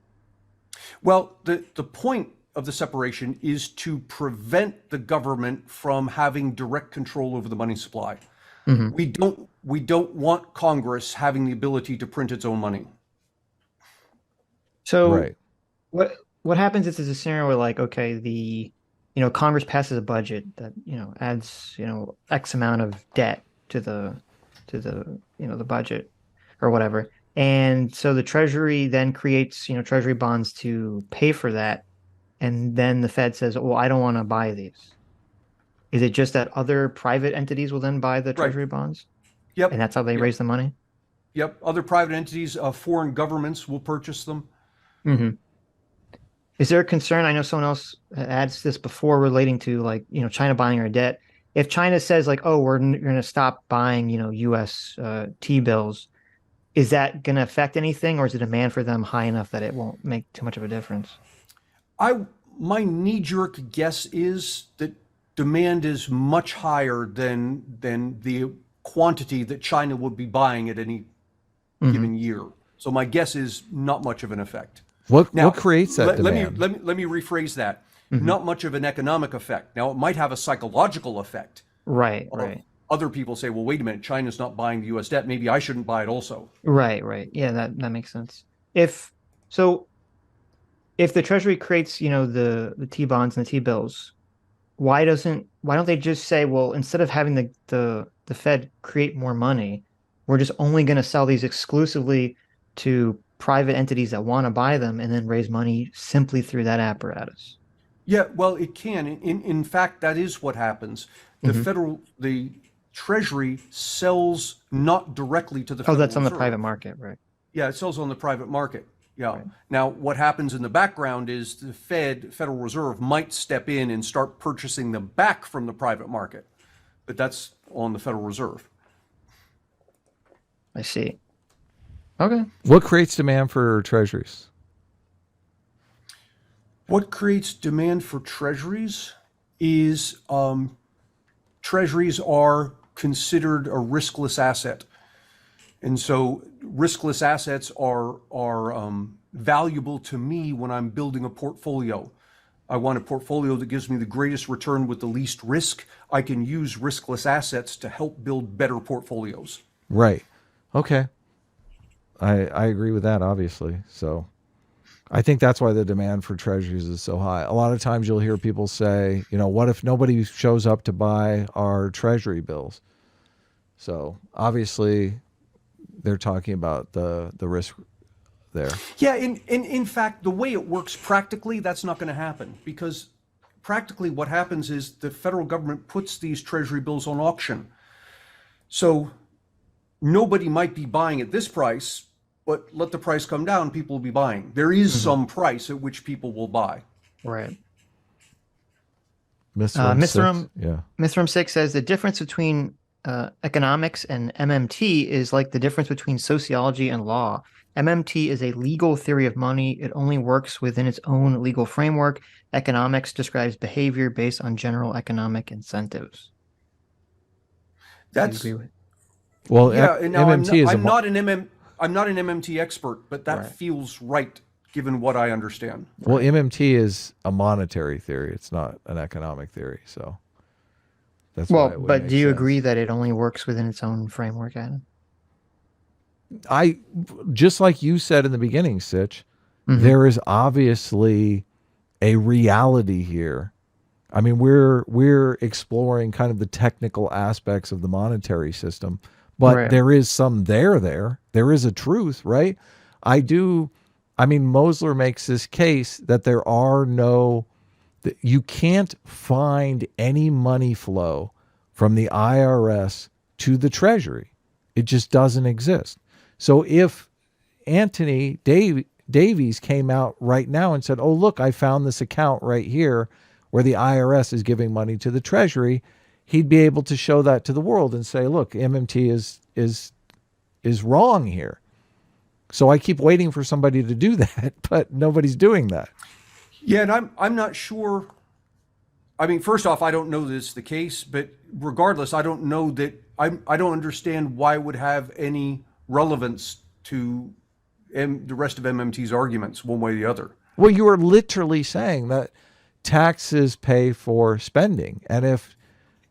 Well, the point of the separation is to prevent the government from having direct control over the money supply. We don't want Congress having the ability to print its own money. So Right. what happens if there's a scenario where like, okay, Congress passes a budget that, adds, X amount of debt to the the budget or whatever. And so the Treasury then creates, Treasury bonds to pay for that. And then the Fed says, well, I don't want to buy these. Is it just that other private entities will then buy the Treasury bonds? Yep. And that's how they raise the money? Yep. Other private entities, foreign governments will purchase them. Mm-hmm. Is there a concern? I know someone else adds this before relating to like, China buying our debt. If China says like, oh, we're going to stop buying, US T-bills, is that going to affect anything, or is the demand for them high enough that it won't make too much of a difference? My knee-jerk guess is that demand is much higher than the quantity that China would be buying at any given year. So my guess is not much of an effect. What creates that demand? Let me rephrase that. Not much of an economic effect. Now, it might have a psychological effect. Right. other people say, well, wait a minute, China's not buying the US debt. Maybe I shouldn't buy it also. Right, right. Yeah, that makes sense. If so, if the Treasury creates, the T bonds and the T bills, why don't they just say, well, instead of having the Fed create more money, we're just only going to sell these exclusively to private entities that want to buy them and then raise money simply through that apparatus. Yeah, well, it can. In fact, that is what happens. The Treasury sells not directly to the Oh, Federal that's on the Reserve. private market, right? Yeah, it sells on the private market. Yeah. Right. Now, what happens in the background is the Federal Reserve, might step in and start purchasing them back from the private market. But that's on the Federal Reserve. I see. Okay. What creates demand for treasuries? What creates demand for treasuries is treasuries are considered a riskless asset. And so riskless assets are valuable to me when I'm building a portfolio. I want a portfolio that gives me the greatest return with the least risk. I can use riskless assets to help build better portfolios. Right. Okay. I agree with that, obviously. So I think that's why the demand for treasuries is so high. A lot of times you'll hear people say, what if nobody shows up to buy our treasury bills? So obviously they're talking about the risk there. Yeah, in fact, the way it works practically, that's not going to happen, because practically what happens is the federal government puts these treasury bills on auction. So nobody might be buying at this price, but let the price come down, people will be buying. There is some price at which people will buy. Right. Mr. 6 says the difference between economics and MMT is like the difference between sociology and law. MMT is a legal theory of money. It only works within its own legal framework. Economics describes behavior based on general economic incentives. That's Do you agree with? Well, yeah. Now, MMT I'm not an MMT expert, but that feels right given what I understand. Well, MMT is a monetary theory. It's not an economic theory. So that's why it would but make do you sense. agree that it only works within its own framework, Adam? Just like you said in the beginning, Sitch, there is obviously a reality here. I mean, we're exploring kind of the technical aspects of the monetary system, but there is some there. There is a truth, right? Mosler makes this case that you can't find any money flow from the IRS to the Treasury. It just doesn't exist. So if Antony Davies came out right now and said, oh, look, I found this account right here where the IRS is giving money to the Treasury, he'd be able to show that to the world and say, look, MMT is wrong here. So I keep waiting for somebody to do that, but nobody's doing that. Yeah, and I'm not sure. I mean, first off, I don't know this is the case, but regardless, I don't know that I don't understand why it would have any relevance to the rest of MMT's arguments one way or the other. Well, you are literally saying that taxes pay for spending. And if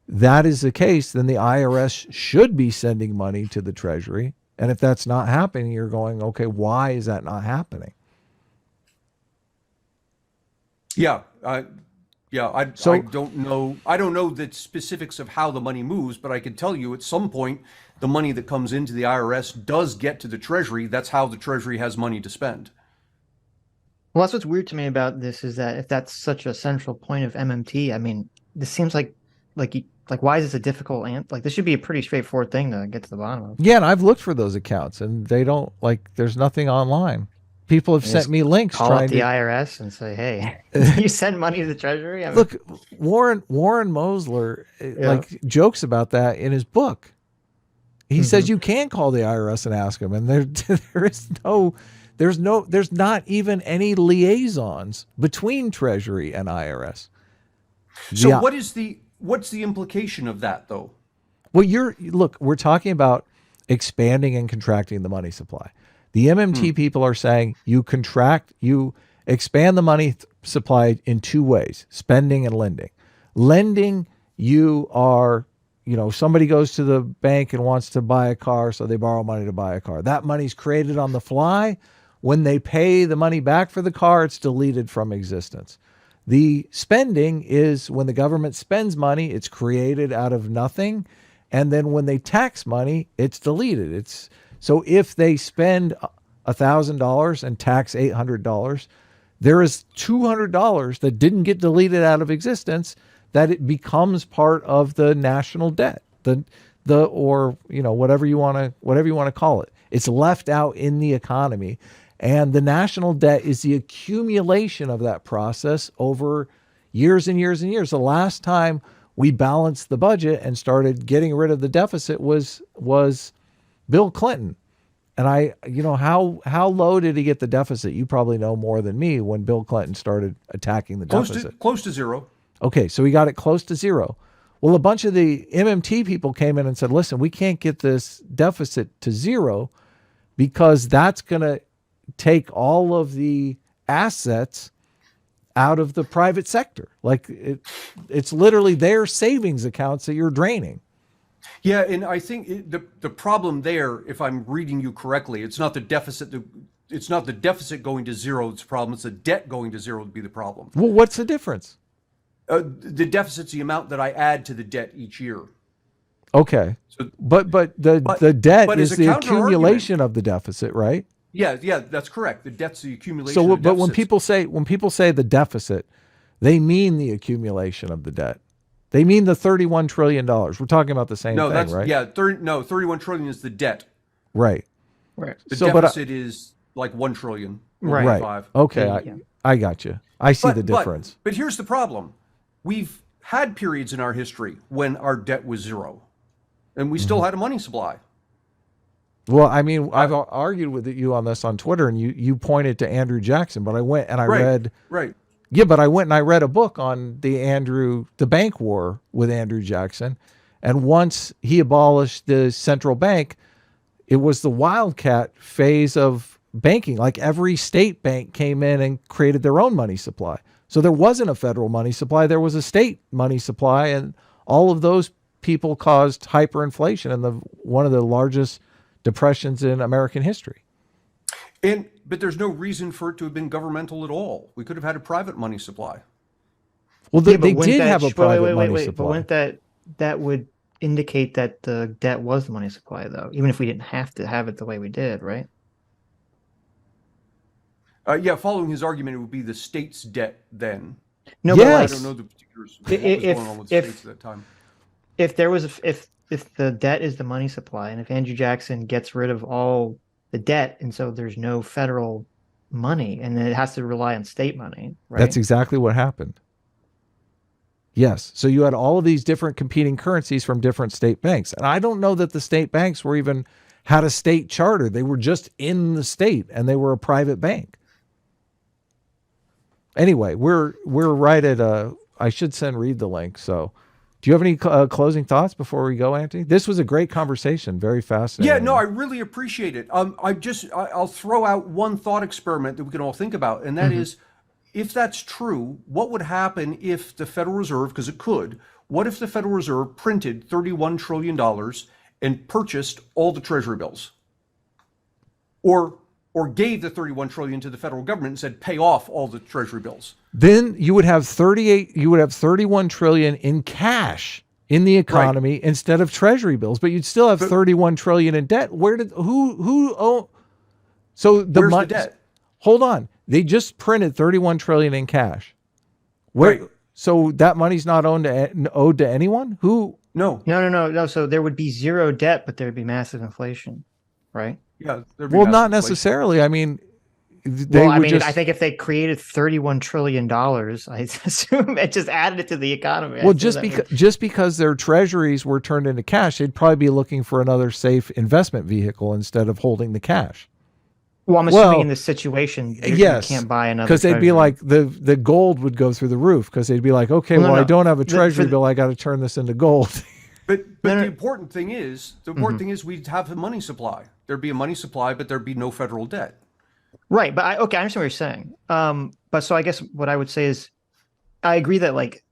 that is the case, then the IRS should be sending money to the Treasury. And if that's not happening, you're going, okay, why is that not happening? Yeah. I don't know. I don't know the specifics of how the money moves, but I can tell you at some point, the money that comes into the IRS does get to the Treasury. That's how the Treasury has money to spend. Well, that's what's weird to me about this is that if that's such a central point of MMT, I mean, this seems like why is this a difficult this should be a pretty straightforward thing to get to the bottom of. Yeah, and I've looked for those accounts, and they don't there's nothing online. People have sent me links Call trying up the IRS and say, "Hey, you send money to the Treasury." Look, Warren Mosler jokes about that in his book. He says you can call the IRS and ask them, and there's not even any liaisons between Treasury and IRS. So what's the implication of that, though? Well, we're talking about expanding and contracting the money supply. The MMT people are saying you expand the money supply in two ways: spending and lending. Lending, you are somebody goes to the bank and wants to buy a car, so they borrow money to buy a car. That money's created on the fly. When they pay the money back for the car, it's deleted from existence. The spending is when the government spends money, it's created out of nothing. And then when they tax money, it's deleted. So if they spend $1,000 and tax $800, there is $200 that didn't get deleted out of existence, that it becomes part of the national debt, or whatever you want to call it. It's left out in the economy, and the national debt is the accumulation of that process over years and years and years. The last time we balanced the budget and started getting rid of the deficit was Bill Clinton. And how low did he get the deficit? You probably know more than me when Bill Clinton started attacking the deficit. Close to zero. Okay, so he got it close to zero. Well, a bunch of the MMT people came in and said, listen, we can't get this deficit to zero because that's going to take all of the assets out of the private sector. Like it's literally their savings accounts that you're draining. Yeah, and I think the problem there, if I'm reading you correctly, it's not the deficit. It's not the deficit going to zero. It's the problem. It's the debt going to zero would be the problem. Well, what's the difference? The deficit's the amount that I add to the debt each year. Okay, So, but the debt but is as a the counter-argument- accumulation of the deficit, right? Yeah, that's correct. The debt's the accumulation. So, of but when deficits. people say the deficit, they mean the accumulation of the debt. They mean the $31 trillion. We're talking about the same thing, right? Yeah, 31 trillion is the debt. Right. Right. The So, deficit is like 1 trillion. Right. Right. 1.5. Okay. Yeah. I got you. I see the difference. But here's the problem. We've had periods in our history when our debt was zero, and we still had a money supply. Well, I mean, I've argued with you on this on Twitter, and you pointed to Andrew Jackson, but I went and I read. Right. Yeah, but I went and I read a book on the bank war with Andrew Jackson. And once he abolished the central bank, it was the wildcat phase of banking. Like every state bank came in and created their own money supply. So there wasn't a federal money supply. There was a state money supply. And all of those people caused hyperinflation and one of the largest depressions in American history. But there's no reason for it to have been governmental at all. We could have had a private money supply. Well, Yeah, they but wouldn't did that have a sh- private money But supply. wouldn't that would indicate that the debt was the money supply, though, even if we didn't have to have it the way we did, right? Yeah, following his argument, it would be the state's debt then. No, Yes. I don't know the particulars. What If- was going on with the if- states at that time? if there was if the debt is the money supply, and if Andrew Jackson gets rid of all the debt, and so there's no federal money, and then it has to rely on state money, right? That's exactly what happened. Yes. So you had all of these different competing currencies from different state banks. And I don't know that the state banks had a state charter. They were just in the state and they were a private bank. Anyway, we're right at I should read the link. So do you have any closing thoughts before we go, Antony? This was a great conversation. Very fascinating. Yeah, no, I really appreciate it. I'll throw out one thought experiment that we can all think about, and that is, if that's true, what would happen if the Federal Reserve, because it could, what if the Federal Reserve printed $31 trillion and purchased all the treasury bills? Or gave the 31 trillion to the federal government and said, pay off all the treasury bills. Then you would have 31 trillion in cash in the economy instead of treasury bills, but you'd still have 31 trillion in debt. Who own? So Where's the debt? Hold on. They just printed 31 trillion in cash. Right. So that money's not owed to anyone? Who? No. No. So there would be zero debt, but there would be massive inflation, right? Yeah. there'd be Well, massive not inflation. necessarily. I mean, I think if they created $31 trillion, I assume it just added it to the economy. Well, just because their treasuries were turned into cash, they'd probably be looking for another safe investment vehicle instead of holding the cash. Well, I'm assuming in this situation, yes, you can't buy another. Because they'd be treasury. like the gold would go through the roof because they'd be like, okay, Well, no, I no. don't have a For treasury the- bill, I got to turn this into gold. But No, no. the important thing is, we'd have a money supply. There'd be a money supply, but there'd be no federal debt. Right, but I understand what you're saying. But so I guess what I would say is, I agree that like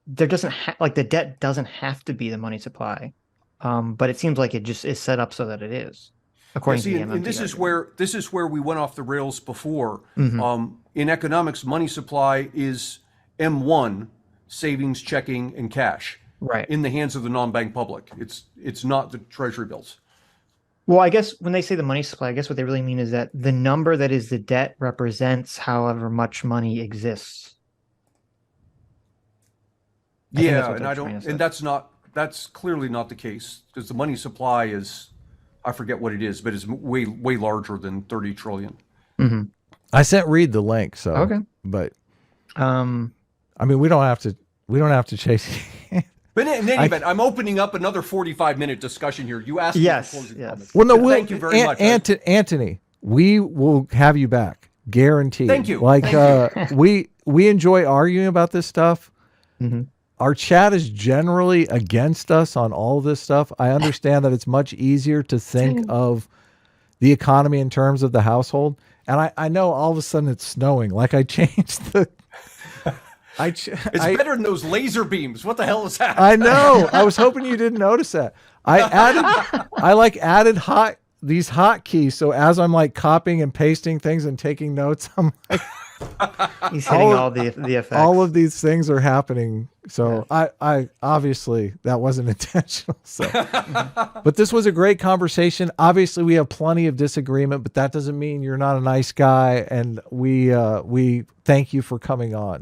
there doesn't like the debt doesn't have to be the money supply, but it seems like it just is set up so that it is, according to the and MMT this is where we went off the rails before. argument. In economics, money supply is M1, savings, checking, and cash, Right. in the hands of the non-bank public. It's not the treasury bills. Well, I guess when they say the money supply, I guess what they really mean is that the number that is the debt represents however much money exists. I think that's Yeah, what and they're I trying don't, to and say. that's clearly not the case, because the money supply is, I forget what it is, but it's way larger than 30 trillion. Mhm. I sent Reed the link, so Okay. but Um, I mean we don't have to chase. But in any event, I'm opening up another 45-minute discussion here. You asked me Yes, for closing yes. comments. Well, no, Thank you very much. Anthony, we will have you back, guaranteed. Thank you. Like Thank we enjoy arguing about this stuff. mhm. Our chat is generally against us on all of this stuff. I understand that it's much easier to think of the economy in terms of the household. And I know all of a sudden it's snowing. Like I changed the. It's better than those laser beams. What the hell is that? I know. I was hoping you didn't notice that. I added these hotkeys. So as I'm like copying and pasting things and taking notes, I'm like, He's hitting all the effects. all of these things are happening. So I obviously that wasn't intentional. So, but this was a great conversation. Obviously we have plenty of disagreement, but that doesn't mean you're not a nice guy. And we thank you for coming on.